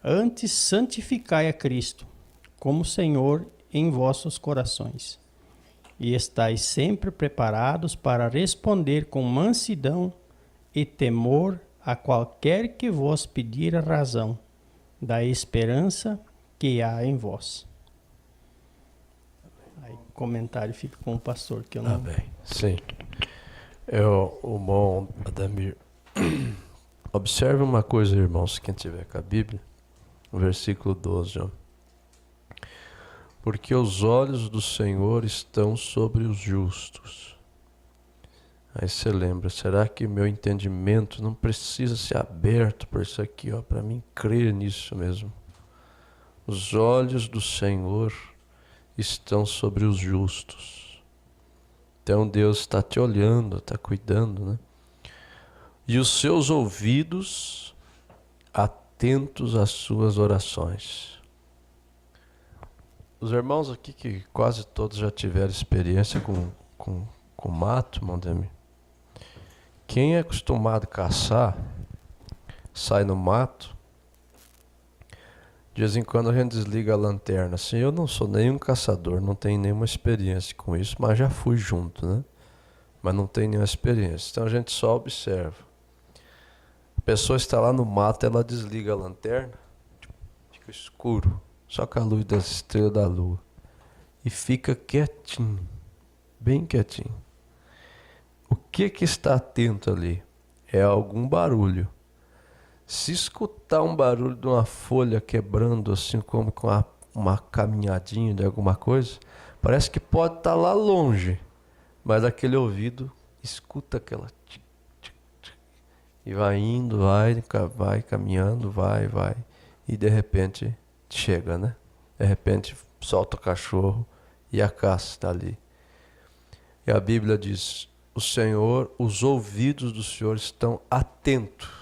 Speaker 6: Antes santificai a Cristo, como Senhor em vossos corações, e estais sempre preparados para responder com mansidão e temor a qualquer que vos pedir a razão da esperança que há em vós. Aí o comentário fica com o pastor, que eu não...
Speaker 1: Amém. Sim. O bom Adamir. Observe uma coisa, irmãos, quem tiver com a Bíblia, o versículo 12, ó. Porque os olhos do Senhor estão sobre os justos. Aí você lembra, será que meu entendimento não precisa ser aberto por isso aqui, ó, para mim crer nisso mesmo? Os olhos do Senhor estão sobre os justos. Então Deus está te olhando, está cuidando, né? E os seus ouvidos atentos às suas orações. Os irmãos aqui, que quase todos já tiveram experiência com mato, Mondemi. Quem é acostumado a caçar, sai no mato, de vez em quando a gente desliga a lanterna. Assim, eu não sou nenhum caçador, não tenho nenhuma experiência com isso, mas já fui junto, né? Mas não tenho nenhuma experiência. Então a gente só observa. A pessoa está lá no mato, ela desliga a lanterna, fica escuro, só com a luz das estrelas da lua. E fica quietinho, bem quietinho. O que está atento ali? É algum barulho. Se escutar um barulho de uma folha quebrando, assim como com uma caminhadinha de alguma coisa, parece que pode estar lá longe, mas aquele ouvido escuta aquela tic, tic, tic, e vai indo, vai caminhando, vai, e de repente chega, né? De repente solta o cachorro e a caça está ali. E a Bíblia diz: o Senhor, os ouvidos do Senhor estão atentos.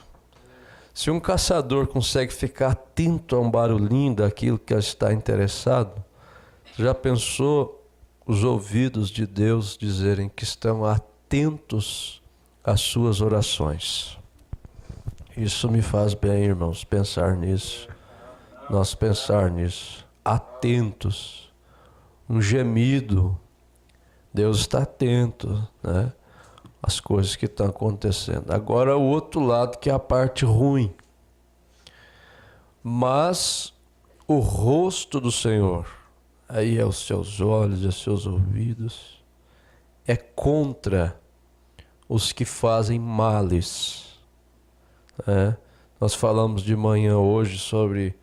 Speaker 1: Se um caçador consegue ficar atento a um barulhinho daquilo que está interessado, já pensou os ouvidos de Deus dizerem que estão atentos às suas orações? Isso me faz bem, irmãos, pensar nisso. Nós pensar nisso. Atentos. Um gemido. Deus está atento, né? As coisas que estão acontecendo. Agora o outro lado, que é a parte ruim. Mas o rosto do Senhor, aí é os seus olhos e os seus ouvidos, é contra os que fazem males. Nós falamos de manhã hoje sobre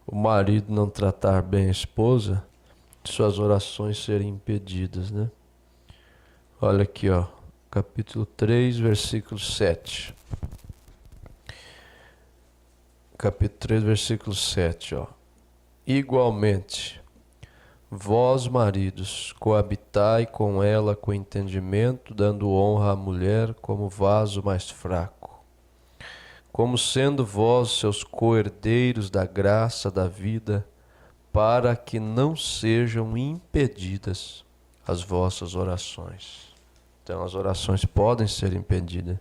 Speaker 1: o marido não tratar bem a esposa, suas orações serem impedidas, né? Olha aqui, ó. Capítulo 3, versículo 7. Capítulo 3, versículo 7, ó. Igualmente, vós, maridos, coabitai com ela com entendimento, dando honra à mulher como vaso mais fraco, como sendo vós seus co-herdeiros da graça da vida, para que não sejam impedidas as vossas orações. Então as orações podem ser impedidas.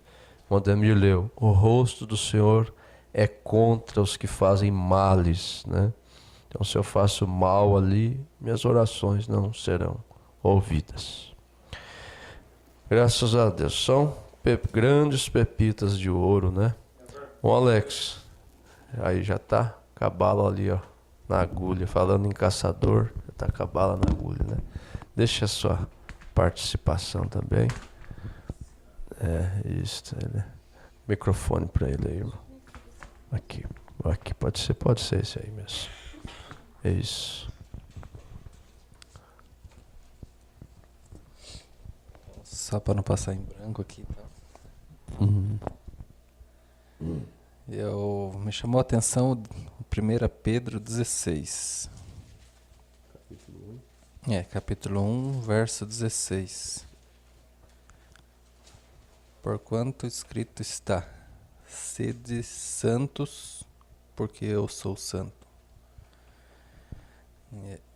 Speaker 1: Mondemir leu: o rosto do Senhor é contra os que fazem males, né? Então se eu faço mal ali, minhas orações não serão ouvidas. Graças a Deus. São grandes pepitas de ouro, né? Ô Alex, aí já tá com a bala ali, ó, na agulha. Falando em caçador, já tá com a bala na agulha, né? Deixa a sua participação também. Isso, né? Microfone pra ele aí, irmão. Aqui, pode ser esse aí mesmo. É isso.
Speaker 7: Só para não passar em branco aqui, tá? Me chamou a atenção o 1 Pedro 16. Capítulo 1, verso 16. Porquanto escrito está: sede santos, porque eu sou santo.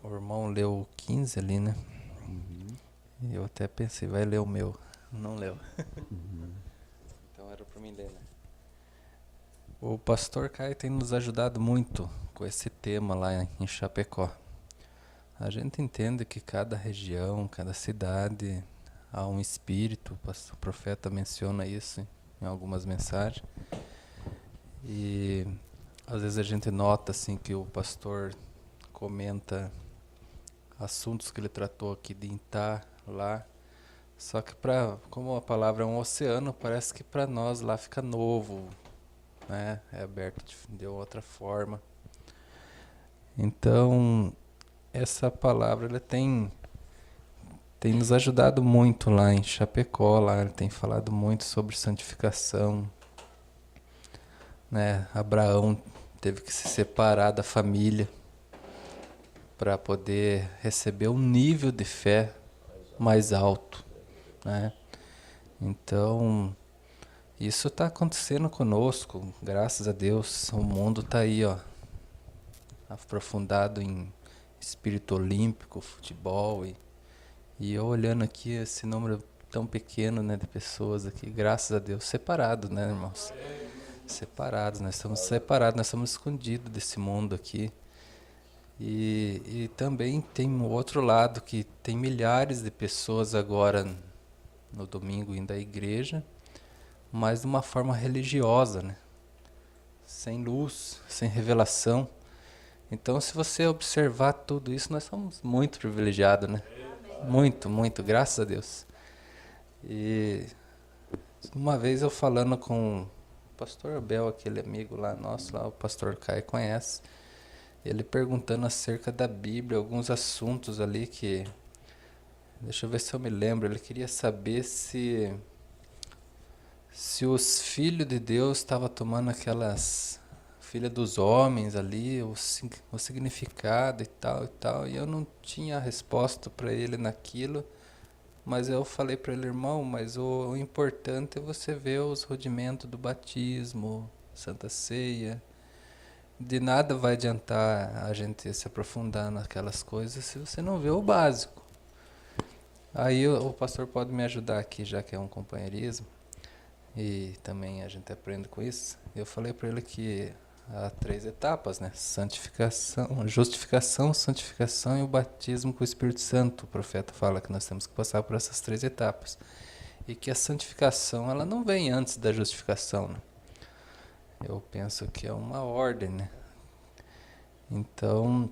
Speaker 7: O irmão leu o 15 ali, né? E eu até pensei, vai ler o meu. Não leu. Então era para mim ler, né? O pastor Caio tem nos ajudado muito com esse tema lá em Chapecó. A gente entende que cada região, cada cidade há um espírito. O profeta menciona isso em algumas mensagens. E às vezes a gente nota assim que o pastor comenta assuntos que ele tratou aqui de Intá, lá. Só que como a palavra é um oceano, parece que para nós lá fica novo, né? É aberto de outra forma. Então, essa palavra ela tem nos ajudado muito lá em Chapecó, lá ele tem falado muito sobre santificação, né? Abraão teve que se separar da família para poder receber um nível de fé mais alto, né? Então, isso está acontecendo conosco, graças a Deus. O mundo está aí, ó, aprofundado em espírito olímpico, futebol, e eu olhando aqui esse número tão pequeno, né, de pessoas aqui, graças a Deus, separados, né, irmãos? Separados, nós estamos separados, nós estamos escondidos desse mundo aqui. E também tem o outro lado, que tem milhares de pessoas agora no domingo indo à igreja, mas de uma forma religiosa, né? Sem luz, sem revelação. Então, se você observar tudo isso, nós somos muito privilegiados, né? Muito, muito, graças a Deus. E uma vez eu falando com o pastor Abel, aquele amigo lá nosso, lá, o pastor Caio conhece, ele perguntando acerca da Bíblia, alguns assuntos ali que... Deixa eu ver se eu me lembro. Ele queria saber se os filhos de Deus estavam tomando aquelas filhas dos homens ali, o significado e tal e tal. E eu não tinha resposta para ele naquilo, mas eu falei para ele, irmão, mas o importante é você ver os rudimentos do batismo, Santa Ceia. De nada vai adiantar a gente se aprofundar naquelas coisas se você não vê o básico. Aí o pastor pode me ajudar aqui, já que é um companheirismo, e também a gente aprende com isso. Eu falei para ele que há 3 etapas, né? Santificação, justificação, santificação e o batismo com o Espírito Santo. O profeta fala que nós temos que passar por essas 3 etapas. E que a santificação, ela não vem antes da justificação, né? Eu penso que é uma ordem, né? Então,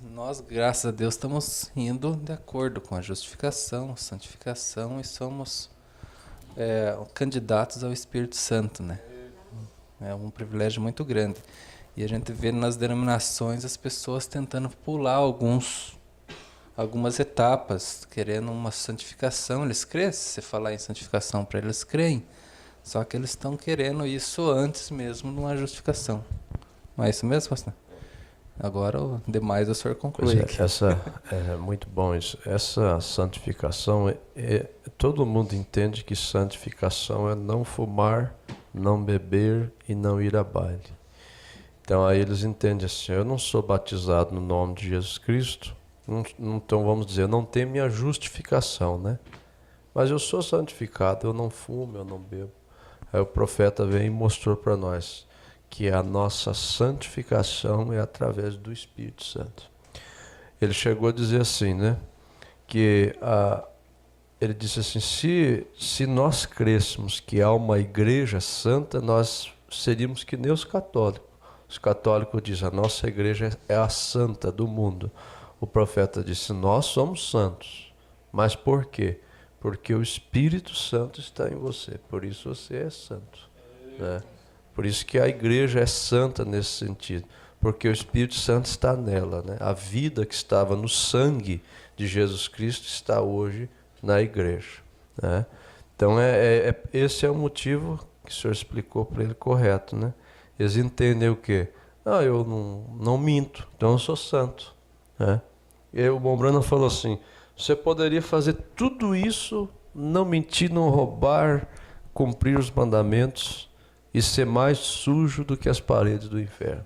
Speaker 7: nós, graças a Deus, estamos indo de acordo com a justificação, santificação, e somos candidatos ao Espírito Santo, né? É um privilégio muito grande. E a gente vê nas denominações as pessoas tentando pular algumas etapas, querendo uma santificação. Eles creem, se você falar em santificação para eles, creem. Só que eles estão querendo isso antes mesmo de uma justificação. Não é isso mesmo, pastor? Agora o demais o senhor conclui.
Speaker 1: É muito bom isso. Essa santificação, todo mundo entende que santificação é não fumar, não beber e não ir a baile. Então aí eles entendem assim, eu não sou batizado no nome de Jesus Cristo, então vamos dizer, eu não tenho minha justificação, né? Mas eu sou santificado, eu não fumo, eu não bebo. Aí o profeta veio e mostrou para nós que a nossa santificação é através do Espírito Santo. Ele chegou a dizer assim, né? Que ele disse assim, se nós crêssemos que há uma igreja santa, nós seríamos que nem os católicos. Os católicos dizem, a nossa igreja é a santa do mundo. O profeta disse, nós somos santos. Mas por quê? Porque o Espírito Santo está em você, por isso você é santo. Né? Por isso que a igreja é santa nesse sentido, porque o Espírito Santo está nela. Né? A vida que estava no sangue de Jesus Cristo está hoje na igreja. Né? Então esse é o motivo que o senhor explicou para ele correto. Né? Eles entendem o quê? Eu não minto, então eu sou santo. Né? E o Mombrana falou assim, você poderia fazer tudo isso, não mentir, não roubar, cumprir os mandamentos e ser mais sujo do que as paredes do inferno.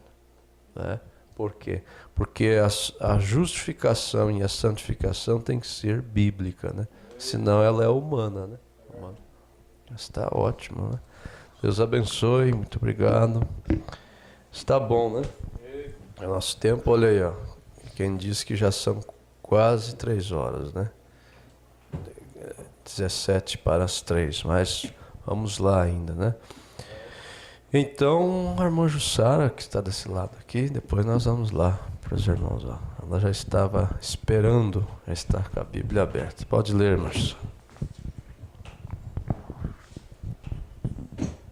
Speaker 1: Né? Por quê? Porque a justificação e a santificação tem que ser bíblica, né? Senão ela é humana. Né? Está ótimo. Né? Deus abençoe, muito obrigado. Está bom, né? É nosso tempo, olha aí, ó. Quem disse que já são quase 3 horas, né? 17 para as 3, mas vamos lá ainda, né? Então, a irmã Jussara, que está desse lado aqui, depois nós vamos lá para os irmãos. Ó. Ela já estava esperando, já está com a Bíblia aberta. Pode ler, irmã Jussara.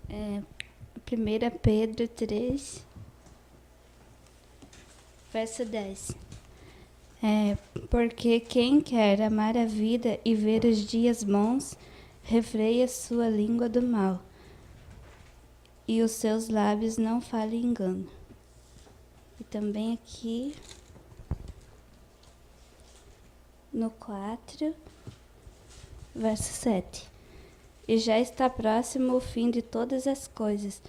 Speaker 8: 1 Pedro 3, verso 10. Porque quem quer amar a vida e ver os dias bons, refreia sua língua do mal, e os seus lábios não falem engano. E também aqui no 4, verso 7. E já está próximo o fim de todas as coisas,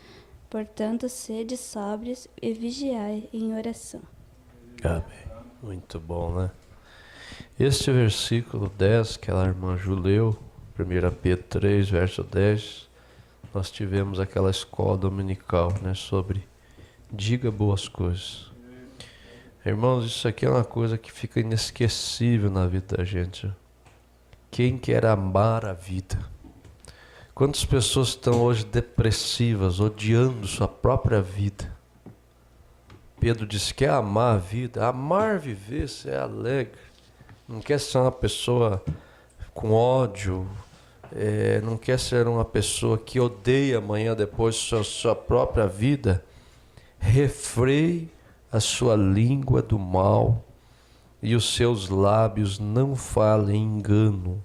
Speaker 8: portanto, sede sóbrios e vigiai em oração.
Speaker 1: Amém. Muito bom, né? Este versículo 10, que a irmã Ju leu, 1 Pedro 3, verso 10, nós tivemos aquela escola dominical, né, sobre diga boas coisas. Irmãos, isso aqui é uma coisa que fica inesquecível na vida da gente. Quem quer amar a vida? Quantas pessoas estão hoje depressivas, odiando sua própria vida? Pedro disse, quer amar a vida? Amar viver, ser alegre. Não quer ser uma pessoa com ódio, não quer ser uma pessoa que odeia amanhã depois sua própria vida. Refreie a sua língua do mal e os seus lábios não falem engano.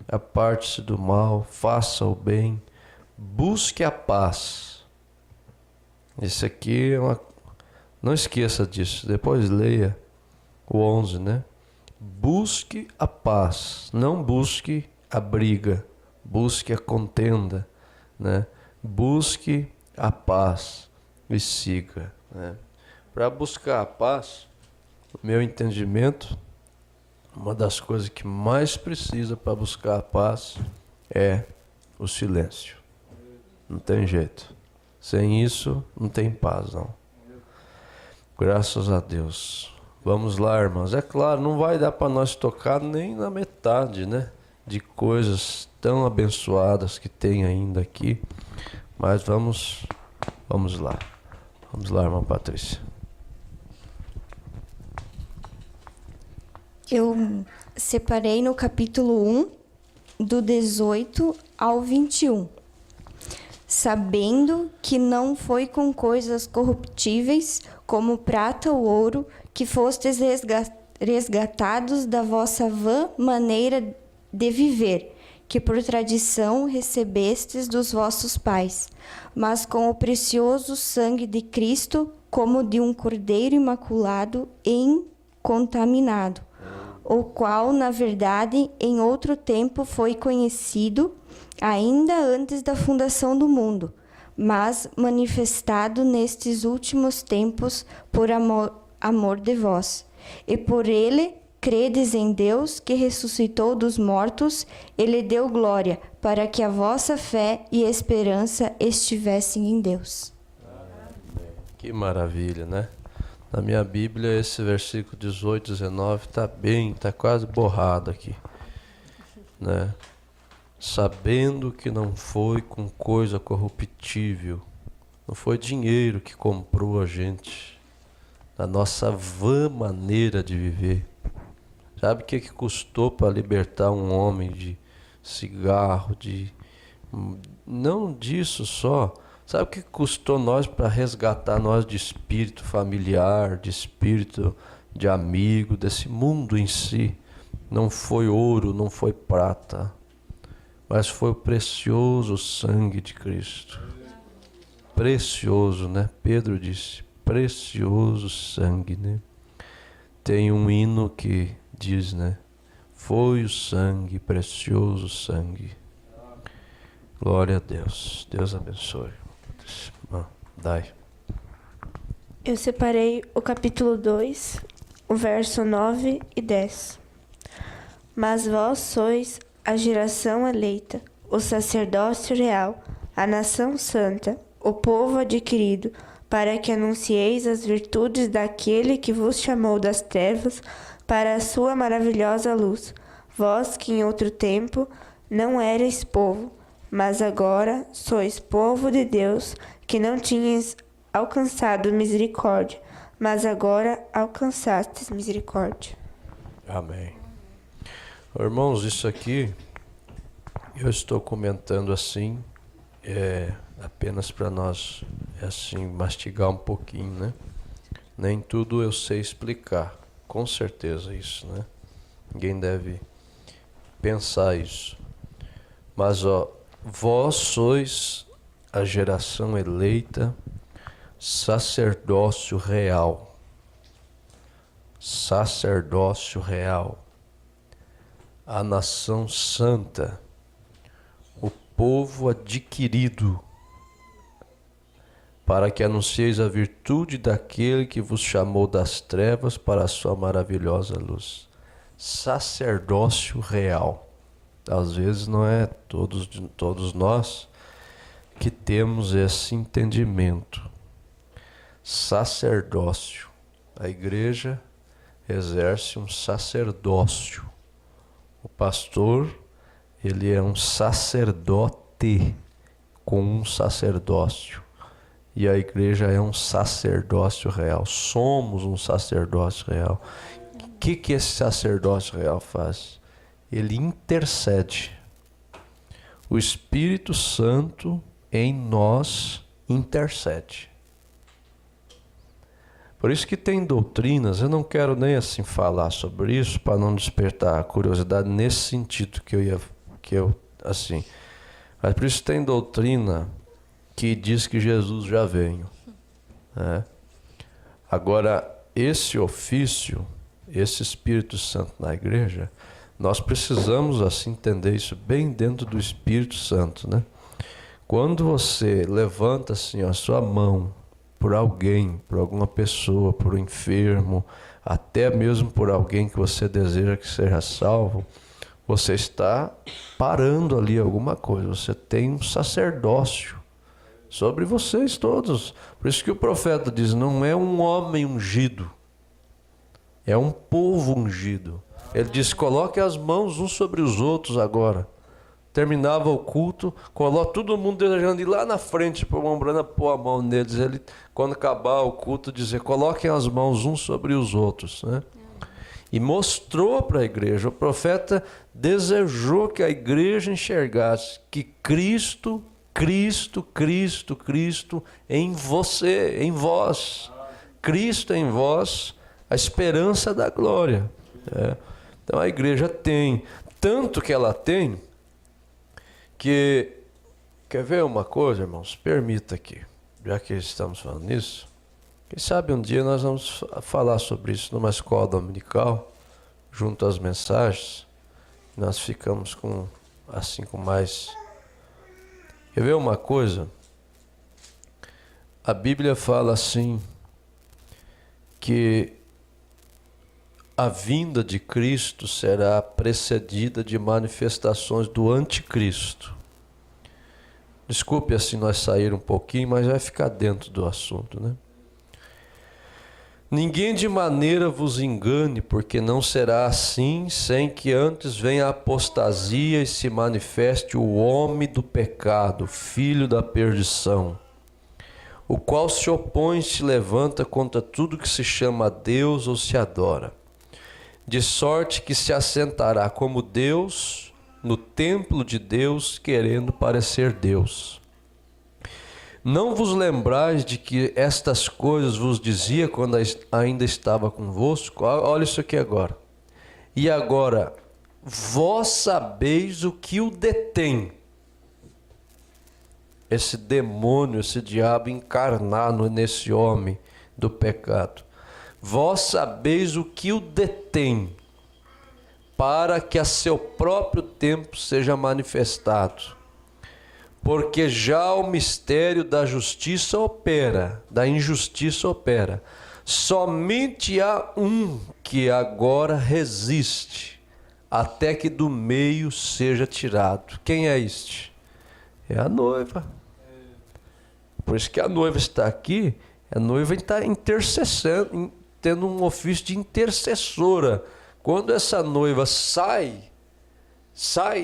Speaker 1: Aparte-se do mal, faça o bem, busque a paz. Esse aqui é uma... Não esqueça disso, depois leia o 11, né? Busque a paz, não busque a briga, busque a contenda, né? Busque a paz e siga, né? Para buscar a paz, no meu entendimento, uma das coisas que mais precisa para buscar a paz é o silêncio. Não tem jeito. Sem isso, não tem paz, não. Graças a Deus. Vamos lá, irmãos. É claro, não vai dar para nós tocar nem na metade, né, de coisas tão abençoadas que tem ainda aqui. Mas vamos lá. Vamos lá, irmã Patrícia.
Speaker 9: Eu separei no capítulo 1, do 18 ao 21. Sabendo que não foi com coisas corruptíveis, como prata ou ouro, que fostes resgatados da vossa vã maneira de viver, que por tradição recebestes dos vossos pais, mas com o precioso sangue de Cristo, como de um cordeiro imaculado e incontaminado, o qual, na verdade, em outro tempo foi conhecido, ainda antes da fundação do mundo, mas manifestado nestes últimos tempos por amor de vós. E por ele credes em Deus, que ressuscitou dos mortos, e lhe deu glória, para que a vossa fé e esperança estivessem em Deus.
Speaker 1: Que maravilha, né? Na minha Bíblia, esse versículo 18, 19 está quase borrado aqui. né? Sabendo que não foi com coisa corruptível, não foi dinheiro que comprou a gente, a nossa vã maneira de viver. Sabe o que custou para libertar um homem de cigarro, não disso só. Sabe o que custou nós para resgatar nós de espírito familiar, de espírito de amigo, desse mundo em si? Não foi ouro, não foi prata, mas foi o precioso sangue de Cristo. Precioso, né? Pedro disse, precioso sangue, né? Tem um hino que diz, né? Foi o sangue, precioso sangue. Glória a Deus. Deus abençoe. Dai.
Speaker 10: Eu separei o capítulo 2, o verso 9 e 10. Mas vós sois a geração eleita, o sacerdócio real, a nação santa, o povo adquirido, para que anuncieis as virtudes daquele que vos chamou das trevas para a sua maravilhosa luz. Vós que em outro tempo não erais povo, mas agora sois povo de Deus, que não tinhas alcançado misericórdia, mas agora alcançastes misericórdia.
Speaker 1: Amém. Irmãos, isso aqui eu estou comentando assim, apenas para nós assim mastigar um pouquinho, né? Nem tudo eu sei explicar, com certeza isso, né? Ninguém deve pensar isso. Mas vós sois a geração eleita, sacerdócio real. Sacerdócio real. A nação santa, o povo adquirido, para que anuncieis a virtude daquele que vos chamou das trevas para a sua maravilhosa luz. Sacerdócio real. Às vezes não é todos nós que temos esse entendimento. Sacerdócio. A igreja exerce um sacerdócio. O pastor, ele é um sacerdote com um sacerdócio. E a igreja é um sacerdócio real. Somos um sacerdócio real. O que esse sacerdócio real faz? Ele intercede. O Espírito Santo em nós intercede. Por isso que tem doutrinas, eu não quero nem assim falar sobre isso para não despertar a curiosidade nesse sentido mas por isso tem doutrina que diz que Jesus já veio, né? Agora, esse ofício, esse Espírito Santo na igreja, nós precisamos assim entender isso bem dentro do Espírito Santo, né? Quando você levanta assim a sua mão por alguém, por alguma pessoa, por um enfermo, até mesmo por alguém que você deseja que seja salvo, você está parando ali alguma coisa. Você tem um sacerdócio sobre vocês todos. Por isso que o profeta diz, não é um homem ungido, é um povo ungido. Ele diz, coloque as mãos uns sobre os outros agora. Terminava o culto, coloca todo mundo desejando ir lá na frente para o Ombrana pôr a mão neles. Ele, quando acabar o culto, dizer, coloquem as mãos uns sobre os outros, né? E mostrou para a igreja, o profeta desejou que a igreja enxergasse que Cristo em você, em vós. Cristo em vós, a esperança da glória. Então a igreja tem, tanto que ela tem, que, quer ver uma coisa, irmãos? Permita aqui, já que estamos falando nisso, quem sabe um dia nós vamos falar sobre isso numa escola dominical, junto às mensagens, nós ficamos com mais... Quer ver uma coisa? A Bíblia fala assim, que a vinda de Cristo será precedida de manifestações do anticristo. Desculpe assim nós sair um pouquinho, mas vai ficar dentro do assunto, né? Ninguém de maneira vos engane, porque não será assim, sem que antes venha a apostasia e se manifeste o homem do pecado, filho da perdição, o qual se opõe e se levanta contra tudo que se chama Deus ou se adora, de sorte que se assentará como Deus no templo de Deus, querendo parecer Deus. Não vos lembrais de que estas coisas vos dizia quando ainda estava convosco? Olha isso aqui agora. E agora, vós sabeis o que o detém. Esse demônio, esse diabo encarnado nesse homem do pecado. Vós sabeis o que o detém, para que a seu próprio tempo seja manifestado. Porque já o mistério da justiça opera, da injustiça opera. Somente há um que agora resiste, até que do meio seja tirado. Quem é este? É a noiva. Por isso que a noiva está aqui, a noiva está intercedendo, tendo um ofício de intercessora. Quando essa noiva sai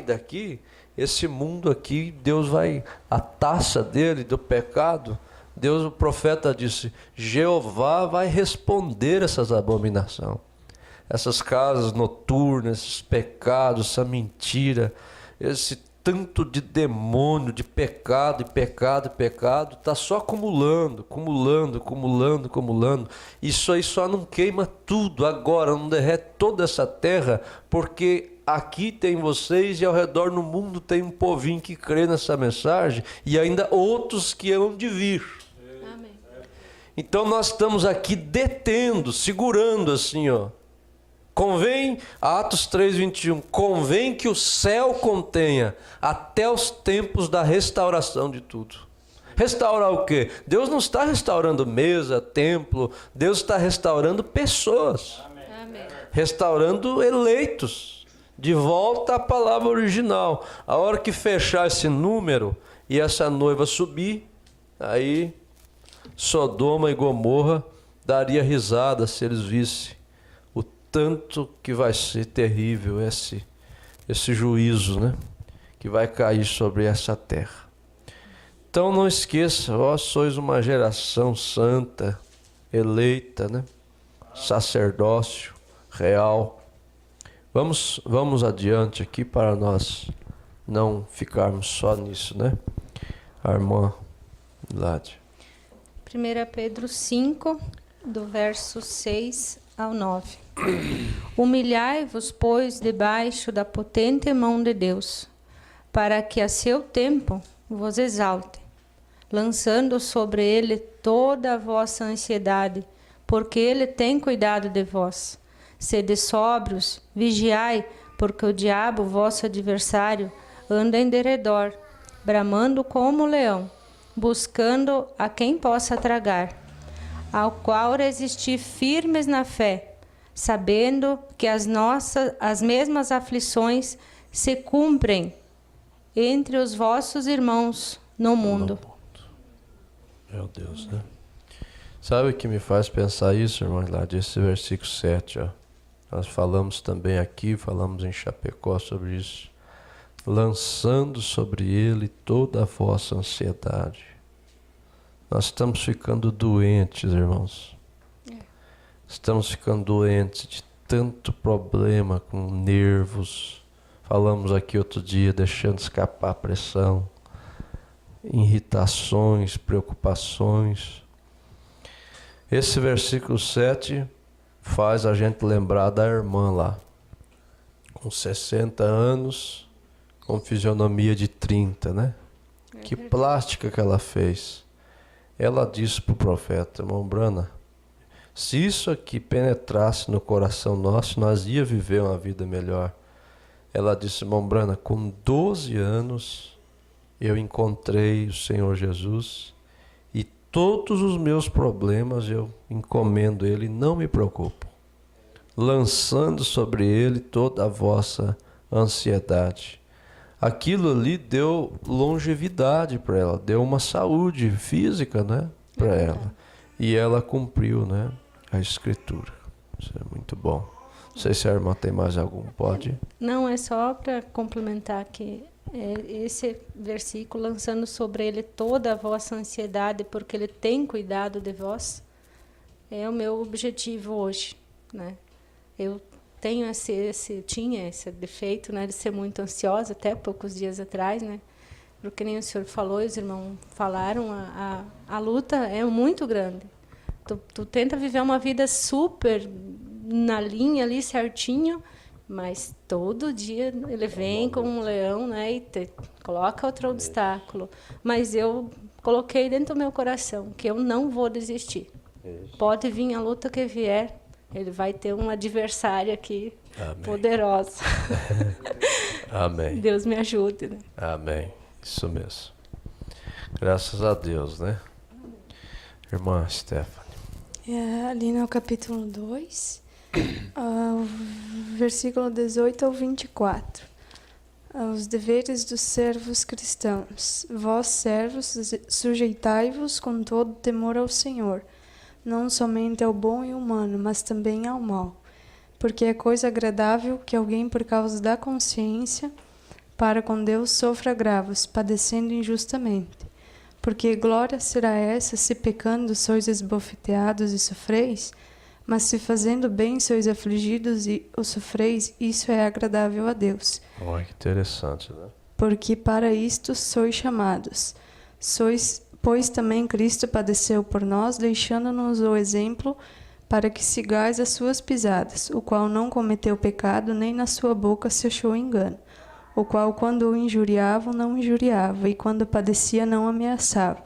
Speaker 1: daqui, esse mundo aqui, Deus vai, a taça dele, do pecado, Deus, o profeta disse, Jeová vai responder essas abominações. Essas casas noturnas, esses pecados, essa mentira, esse tanto de demônio, de pecado, está só acumulando. Isso aí só não queima tudo agora, não derrete toda essa terra, porque aqui tem vocês e ao redor no mundo tem um povinho que crê nessa mensagem e ainda outros que hão de vir. Amém. Então nós estamos aqui detendo, segurando assim, ó. Convém, Atos 3:21, convém que o céu contenha até os tempos da restauração de tudo. Restaurar o quê? Deus não está restaurando mesa, templo, Deus está restaurando pessoas. Amém. Restaurando eleitos. De volta à palavra original. A hora que fechar esse número e essa noiva subir, aí Sodoma e Gomorra daria risada se eles vissem o tanto que vai ser terrível esse juízo, né? Que vai cair sobre essa terra. Então não esqueça, vós sois uma geração santa, eleita, né? Sacerdócio real. Vamos adiante aqui para nós não ficarmos só nisso, né? A irmã Ládia.
Speaker 11: 1 Pedro 5, do verso 6 ao 9. Humilhai-vos, pois, debaixo da potente mão de Deus, para que a seu tempo vos exalte, lançando sobre ele toda a vossa ansiedade, porque ele tem cuidado de vós. Sede sóbrios, vigiai, porque o diabo, vosso adversário, anda em derredor, bramando como leão, buscando a quem possa tragar, ao qual resisti firmes na fé, sabendo que as mesmas aflições se cumprem entre os vossos irmãos no mundo.
Speaker 1: Meu Deus, né? Sabe o que me faz pensar isso, irmãos, lá desse versículo 7, ó. Nós falamos também aqui, falamos em Chapecó sobre isso. Lançando sobre ele toda a vossa ansiedade. Nós estamos ficando doentes, irmãos. Estamos ficando doentes de tanto problema com nervos. Falamos aqui outro dia, deixando escapar a pressão. Irritações, preocupações. Esse versículo 7 faz a gente lembrar da irmã lá, com 60 anos, com fisionomia de 30, né? Que plástica que ela fez. Ela disse para o profeta, irmão Brana, se isso aqui penetrasse no coração nosso, nós ia viver uma vida melhor. Ela disse, irmão Brana, com 12 anos eu encontrei o Senhor Jesus e todos os meus problemas eu encomendo Ele e não me preocupo, lançando sobre Ele toda a vossa ansiedade. Aquilo ali deu longevidade para ela, deu uma saúde física, né, para ela. E ela cumpriu, né? a Escritura. Isso é muito bom. Não sei se a irmã tem mais algum, pode?
Speaker 11: Não, é só para complementar que esse versículo, lançando sobre ele toda a vossa ansiedade, porque ele tem cuidado de vós, é o meu objetivo hoje, né? Eu tenho tinha esse defeito, né, de ser muito ansiosa, até poucos dias atrás, né? Porque nem o senhor falou, os irmãos falaram, a luta é muito grande. Tu tenta viver uma vida super na linha ali, certinho, mas todo dia ele vem como um leão, né, e coloca outro obstáculo. Mas eu coloquei dentro do meu coração que eu não vou desistir. Pode vir a luta que vier, ele vai ter um adversário aqui. Amém. Poderoso.
Speaker 1: Amém.
Speaker 11: Deus me ajude, né?
Speaker 1: Amém. Isso mesmo. Graças a Deus, né? Irmã Stephanie.
Speaker 12: Ali no capítulo 2, versículo 18 ao 24. Os deveres dos servos cristãos. Vós, servos, sujeitai-vos com todo temor ao Senhor, não somente ao bom e humano, mas também ao mau. Porque é coisa agradável que alguém, por causa da consciência, para com Deus sofra agravos, padecendo injustamente. Porque glória será essa, se pecando sois esbofeteados e sofreis? Mas se fazendo bem sois afligidos e o sofreis, isso é agradável a Deus.
Speaker 1: Olha que interessante, né?
Speaker 12: Porque para isto sois chamados. Pois também Cristo padeceu por nós, deixando-nos o exemplo, para que sigais as suas pisadas, o qual não cometeu pecado, nem na sua boca se achou engano. O qual, quando o injuriavam, não injuriava, e quando padecia, não ameaçava,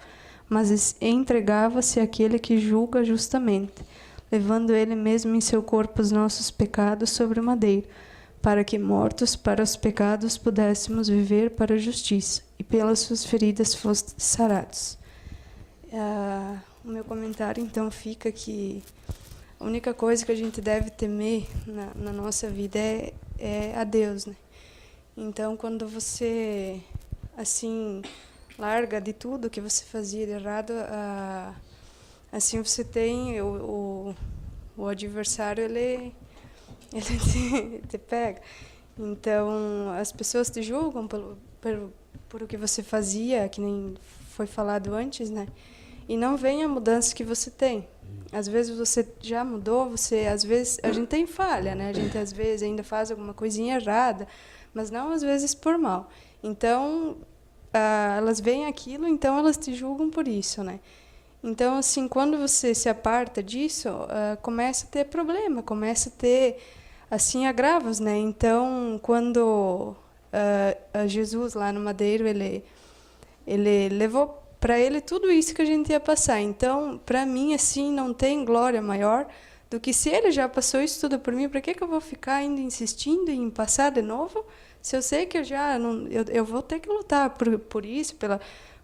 Speaker 12: mas entregava-se àquele que julga justamente, levando ele mesmo em seu corpo os nossos pecados sobre o madeiro, para que, mortos para os pecados, pudéssemos viver para a justiça, e pelas suas feridas fostes sarados. O meu comentário, então, fica que a única coisa que a gente deve temer na nossa vida é a Deus, né? Então, quando você, assim, larga de tudo que você fazia de errado, assim, você tem o adversário, ele te pega. Então, as pessoas te julgam por o que você fazia, que nem foi falado antes, né? E não vem a mudança que você tem. Às vezes você já mudou, às vezes a gente tem falha, né? A gente às vezes ainda faz alguma coisinha errada, mas não às vezes por mal. Então, elas veem aquilo, então elas te julgam por isso, né? Então, assim, quando você se aparta disso, começa a ter problema, começa a ter, assim, agravos, né? Então, quando Jesus lá no madeiro, ele levou para ele tudo isso que a gente ia passar. Então, para mim, assim, não tem glória maior do que se ele já passou isso tudo por mim, para que eu vou ficar ainda insistindo em passar de novo? Se eu sei que eu vou ter que lutar por isso,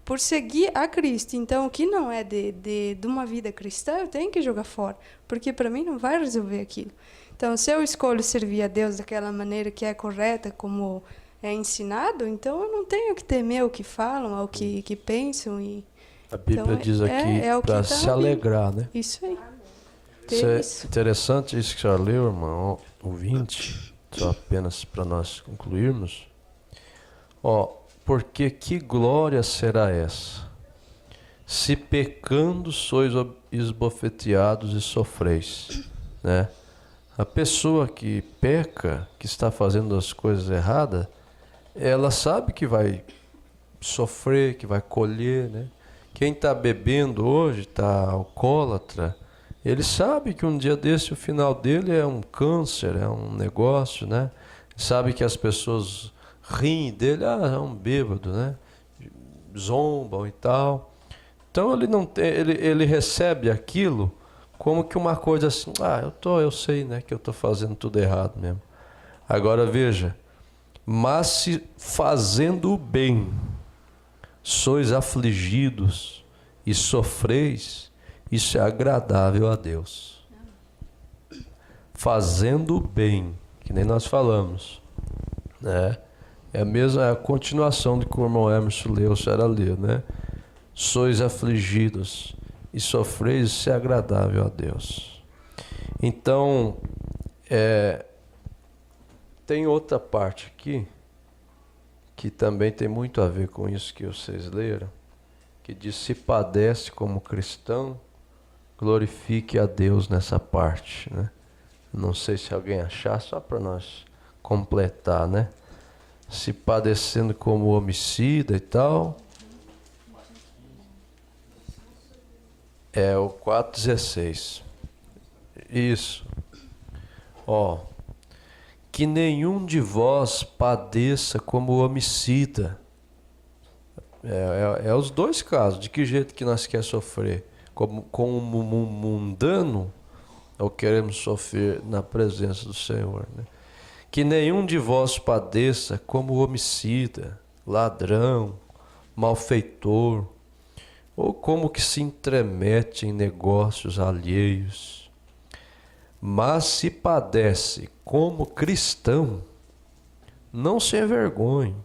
Speaker 12: por seguir a Cristo. Então, o que não é de uma vida cristã, eu tenho que jogar fora, porque para mim não vai resolver aquilo. Então, se eu escolho servir a Deus daquela maneira que é correta, como é ensinado, então eu não tenho que temer o que falam, o que pensam.
Speaker 1: A Bíblia
Speaker 12: então,
Speaker 1: diz aqui para se alegrar, né?
Speaker 12: Isso aí.
Speaker 1: Isso é interessante isso que a senhora leu, irmão, o 20, só apenas para nós concluirmos. Porque que glória será essa, se pecando sois esbofeteados e sofreis, né? A pessoa que peca, que está fazendo as coisas erradas, ela sabe que vai sofrer, que vai colher, né? Quem está bebendo hoje, está alcoólatra, ele sabe que um dia desse o final dele é um câncer, é um negócio, né? Sabe que as pessoas riem dele, é um bêbado, né? Zombam e tal. Então ele não tem, ele recebe aquilo como que uma coisa assim, eu sei, né, que eu estou fazendo tudo errado mesmo. Agora veja, mas se fazendo o bem sois afligidos e sofreis, isso é agradável a Deus. Fazendo o bem, que nem nós falamos, né? É a continuação do que o irmão Emerson leu, a senhora leu, né? Sois afligidos e sofreis, isso é agradável a Deus. Então, tem outra parte aqui, que também tem muito a ver com isso que vocês leram, que diz: se padece como cristão, glorifique a Deus nessa parte, né? Não sei se alguém achar, só para nós completar, né? Se padecendo como homicida e tal. É o 4,16. Isso. Ó. Que nenhum de vós padeça como homicida. É os dois casos. De que jeito que nós queremos sofrer? Como um mundano, ou queremos sofrer na presença do Senhor, né? Que nenhum de vós padeça como homicida, ladrão, malfeitor, ou como que se intromete em negócios alheios. Mas se padece como cristão, não se envergonhe,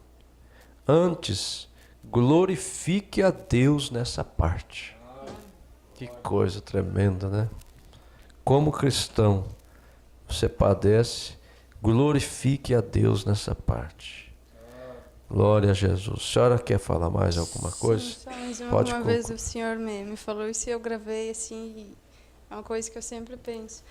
Speaker 1: antes glorifique a Deus nessa parte. Que coisa tremenda, né? Como cristão, você padece, glorifique a Deus nessa parte. Glória a Jesus. A senhora quer falar mais alguma coisa?
Speaker 12: Sim, só mais
Speaker 1: Pode
Speaker 12: uma vez o senhor me falou isso e eu gravei assim, é uma coisa que eu sempre penso.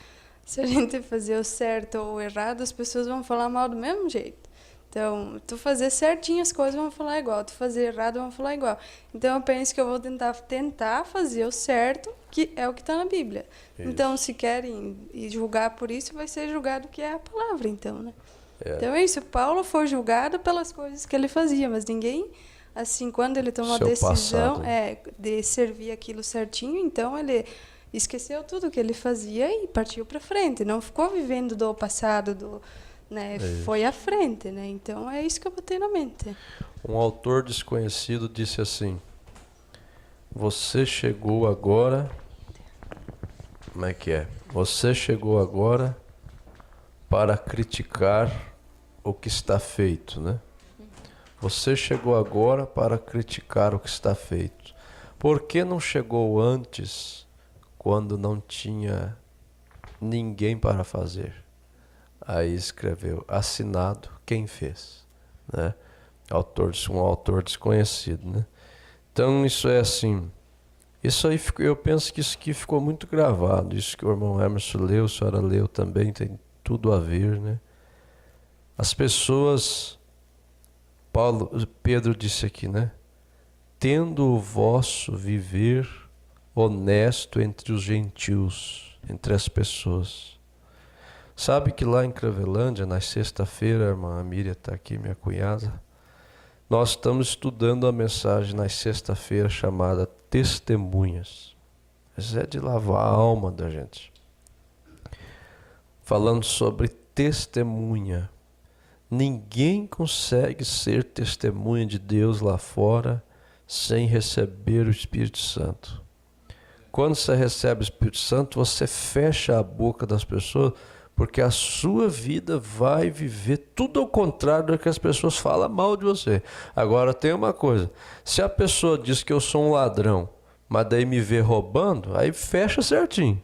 Speaker 12: Se a gente fazer o certo ou o errado, as pessoas vão falar mal do mesmo jeito. Então, tu fazer certinho as coisas vão falar igual, tu fazer errado vão falar igual. Então, eu penso que eu vou tentar fazer o certo, que é o que está na Bíblia. Isso. Então, se querem julgar por isso, vai ser julgado que é a palavra, então, né? Então, é isso. Paulo foi julgado pelas coisas que ele fazia, mas ninguém, assim, quando ele tomou a decisão de servir aquilo certinho, então ele esqueceu tudo que ele fazia e partiu para frente. Não ficou vivendo do passado, né? Foi à frente, né? Então é isso que eu botei na mente.
Speaker 1: Um autor desconhecido disse assim: você chegou agora. Como é que é? Você chegou agora para criticar o que está feito, né? Você chegou agora para criticar o que está feito. Por que não chegou antes, quando não tinha ninguém para fazer? Aí escreveu: assinado quem fez, né? Um autor desconhecido, né? Então isso é assim, isso aí eu penso que isso aqui ficou muito gravado. Isso que o irmão Emerson leu, a senhora leu também, tem tudo a ver, né? As pessoas, Pedro disse aqui, né? Tendo o vosso viver honesto entre os gentios, entre as pessoas. Sabe que lá em Cravelândia, na sexta-feira, a irmã Miriam está aqui, minha cunhada, nós estamos estudando a mensagem na sexta-feira chamada Testemunhas. Isso é de lavar a alma da gente. Falando sobre testemunha. Ninguém consegue ser testemunha de Deus lá fora sem receber o Espírito Santo. Quando você recebe o Espírito Santo, você fecha a boca das pessoas, porque a sua vida vai viver tudo ao contrário do que as pessoas falam mal de você. Agora tem uma coisa, se a pessoa diz que eu sou um ladrão, mas daí me vê roubando, aí fecha certinho.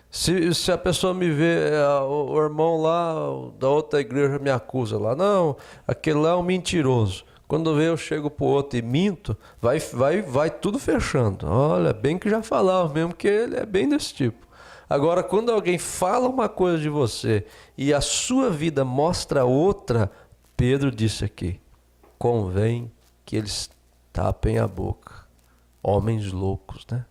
Speaker 1: Se a pessoa me vê, o irmão lá da outra igreja me acusa lá, não, aquele lá é um mentiroso. Quando eu chego pro outro e minto, vai tudo fechando. Olha, bem que já falava mesmo que ele é bem desse tipo. Agora, quando alguém fala uma coisa de você e a sua vida mostra outra, Pedro disse aqui, convém que eles tapem a boca. Homens loucos, né?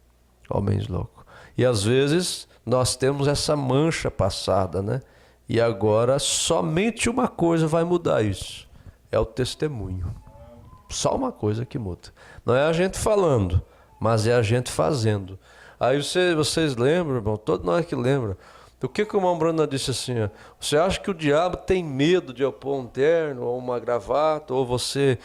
Speaker 1: Homens loucos. E às vezes nós temos essa mancha passada, né? E agora somente uma coisa vai mudar isso. É o testemunho. Só uma coisa que muda. Não é a gente falando, mas é a gente fazendo. Aí vocês lembram, irmão? Todo nós que lembra. O que o irmão Bruna disse assim? Ó, você acha que o diabo tem medo de eu pôr um terno, ou uma gravata, ou você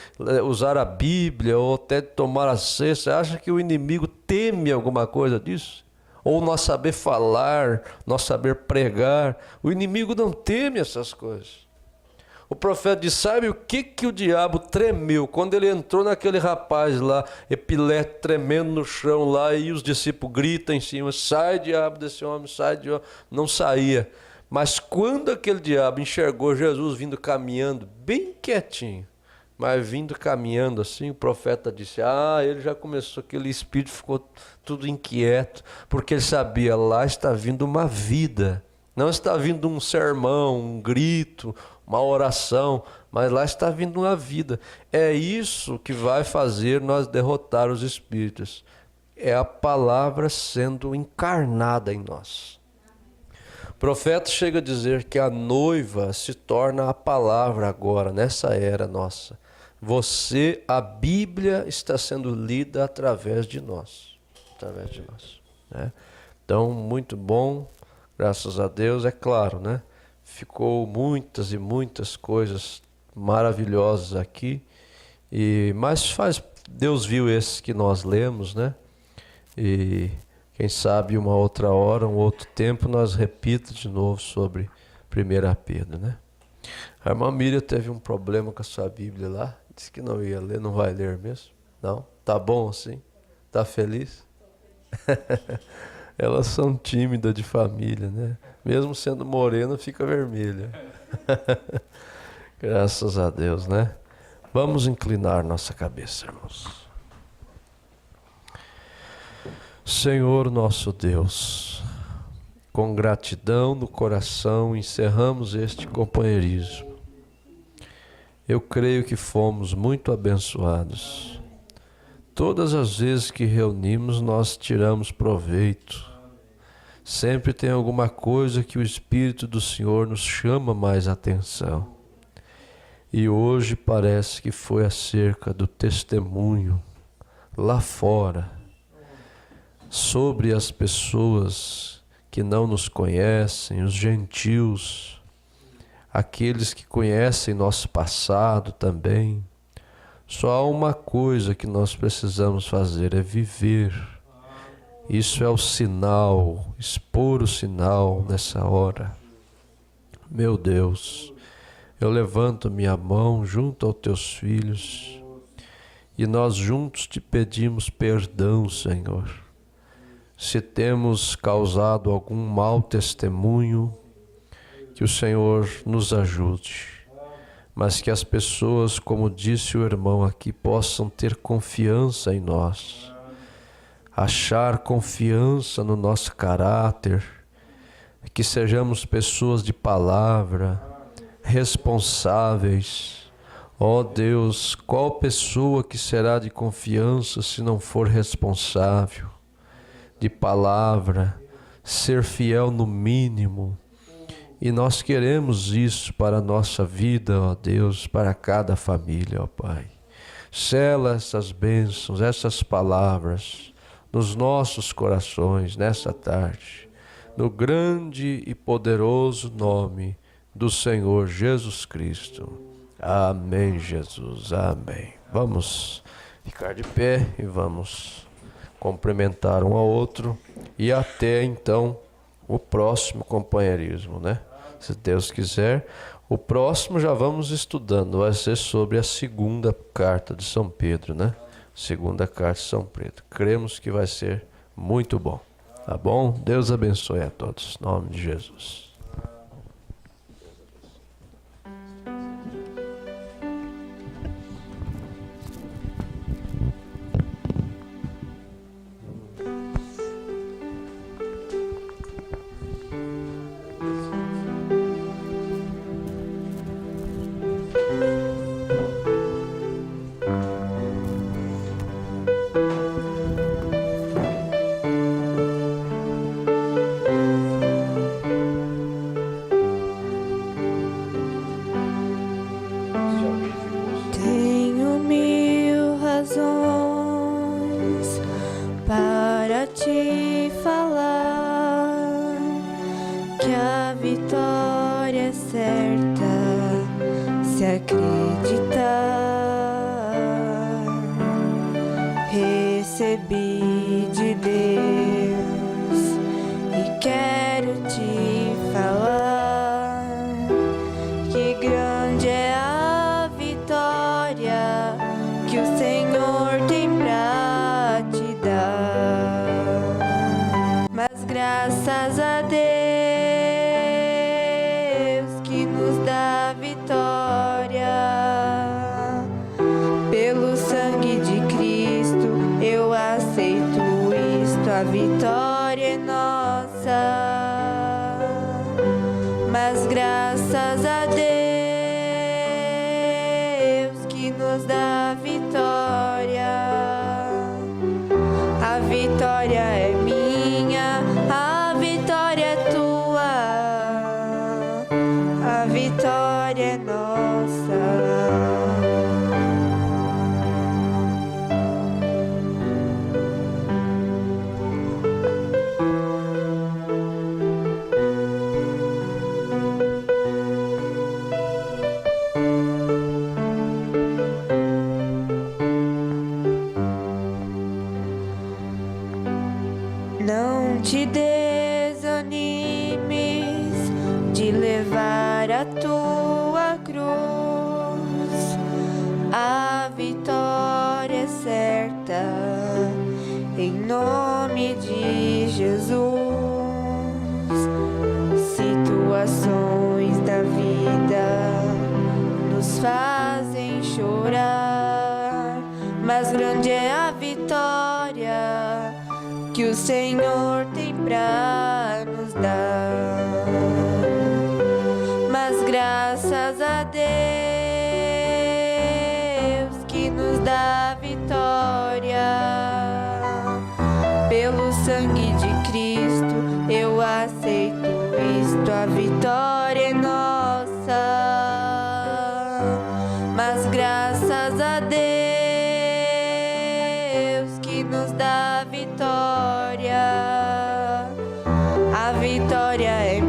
Speaker 1: usar a Bíblia, ou até tomar a ceia? Você acha que o inimigo teme alguma coisa disso? Ou nós saber falar, nós saber pregar? O inimigo não teme essas coisas. O profeta disse, sabe o que o diabo tremeu? Quando ele entrou naquele rapaz lá, epilético, tremendo no chão lá, e os discípulos gritam em cima, sai diabo desse homem, sai diabo. Não saía. Mas quando aquele diabo enxergou Jesus vindo caminhando, bem quietinho, mas vindo caminhando assim, o profeta disse, ele já começou, aquele espírito ficou tudo inquieto, porque ele sabia, lá está vindo uma vida, não está vindo um sermão, um grito, uma oração, mas lá está vindo uma vida. É isso que vai fazer nós derrotar os espíritos, é a palavra sendo encarnada em nós. O profeta chega a dizer que a noiva se torna a palavra agora, nessa era nossa. A Bíblia está sendo lida através de nós. Através de nós, né? Então, muito bom, graças a Deus, é claro, né? Ficou muitas e muitas coisas maravilhosas aqui, mas Deus viu esses que nós lemos, né? E quem sabe uma outra hora, um outro tempo, nós repita de novo sobre 1 Pedro, né? A irmã Miriam teve um problema com a sua Bíblia lá, disse que não ia ler, não vai ler mesmo? Não? Tá bom assim? Tá feliz? Elas são tímidas de família, né? Mesmo sendo morena, fica vermelha. Graças a Deus, né? Vamos inclinar nossa cabeça, irmãos. Senhor nosso Deus, com gratidão no coração encerramos este companheirismo. Eu creio que fomos muito abençoados. Todas as vezes que reunimos nós tiramos proveito. Sempre tem alguma coisa que o Espírito do Senhor nos chama mais atenção. E hoje parece que foi acerca do testemunho lá fora, sobre as pessoas que não nos conhecem, os gentios, aqueles que conhecem nosso passado também. Só há uma coisa que nós precisamos fazer, é viver. Isso é o sinal, expor o sinal nessa hora. Meu Deus, eu levanto minha mão junto aos teus filhos e nós juntos te pedimos perdão, Senhor. Se temos causado algum mau testemunho, que o Senhor nos ajude, mas que as pessoas, como disse o irmão aqui, possam ter confiança em nós, achar confiança no nosso caráter, que sejamos pessoas de palavra, responsáveis. Ó Deus, qual pessoa que será de confiança se não for responsável? De palavra, ser fiel no mínimo, e nós queremos isso para a nossa vida, ó Deus, para cada família, ó Pai. Sela essas bênçãos, essas palavras nos nossos corações nessa tarde, no grande e poderoso nome do Senhor Jesus Cristo. Amém, Jesus, amém. Vamos ficar de pé e vamos cumprimentar um ao outro e até então o próximo companheirismo, né? Se Deus quiser, o próximo já vamos estudando, vai ser sobre a segunda carta de São Pedro, né? Segunda carta de São Pedro. Cremos que vai ser muito bom, tá bom? Deus abençoe a todos, em nome de Jesus.
Speaker 10: Tenho mil razões para te falar que a vitória é certa se acreditar. Recebi de Deus e quero te falar que grande é graças a Deus que nos dá vitória. Pelo sangue de Cristo eu aceito isto, a vitória é nossa. Mas graças a Deus que nos dá vitória. A vitória é minha, a vitória é tua, a vitória é nossa. Não te desanimes de levar a tua cruz. A vitória é certa em nome de Jesus. Situações da vida nos fazem chorar, mas grande é a vitória que o Senhor tem pra nos dar. Mas graças a Deus que nos dá vitória. Pelo sangue de Cristo eu aceito isto, a vitória é nossa. Mas graças a Deus que nos dá vitória. A vitória é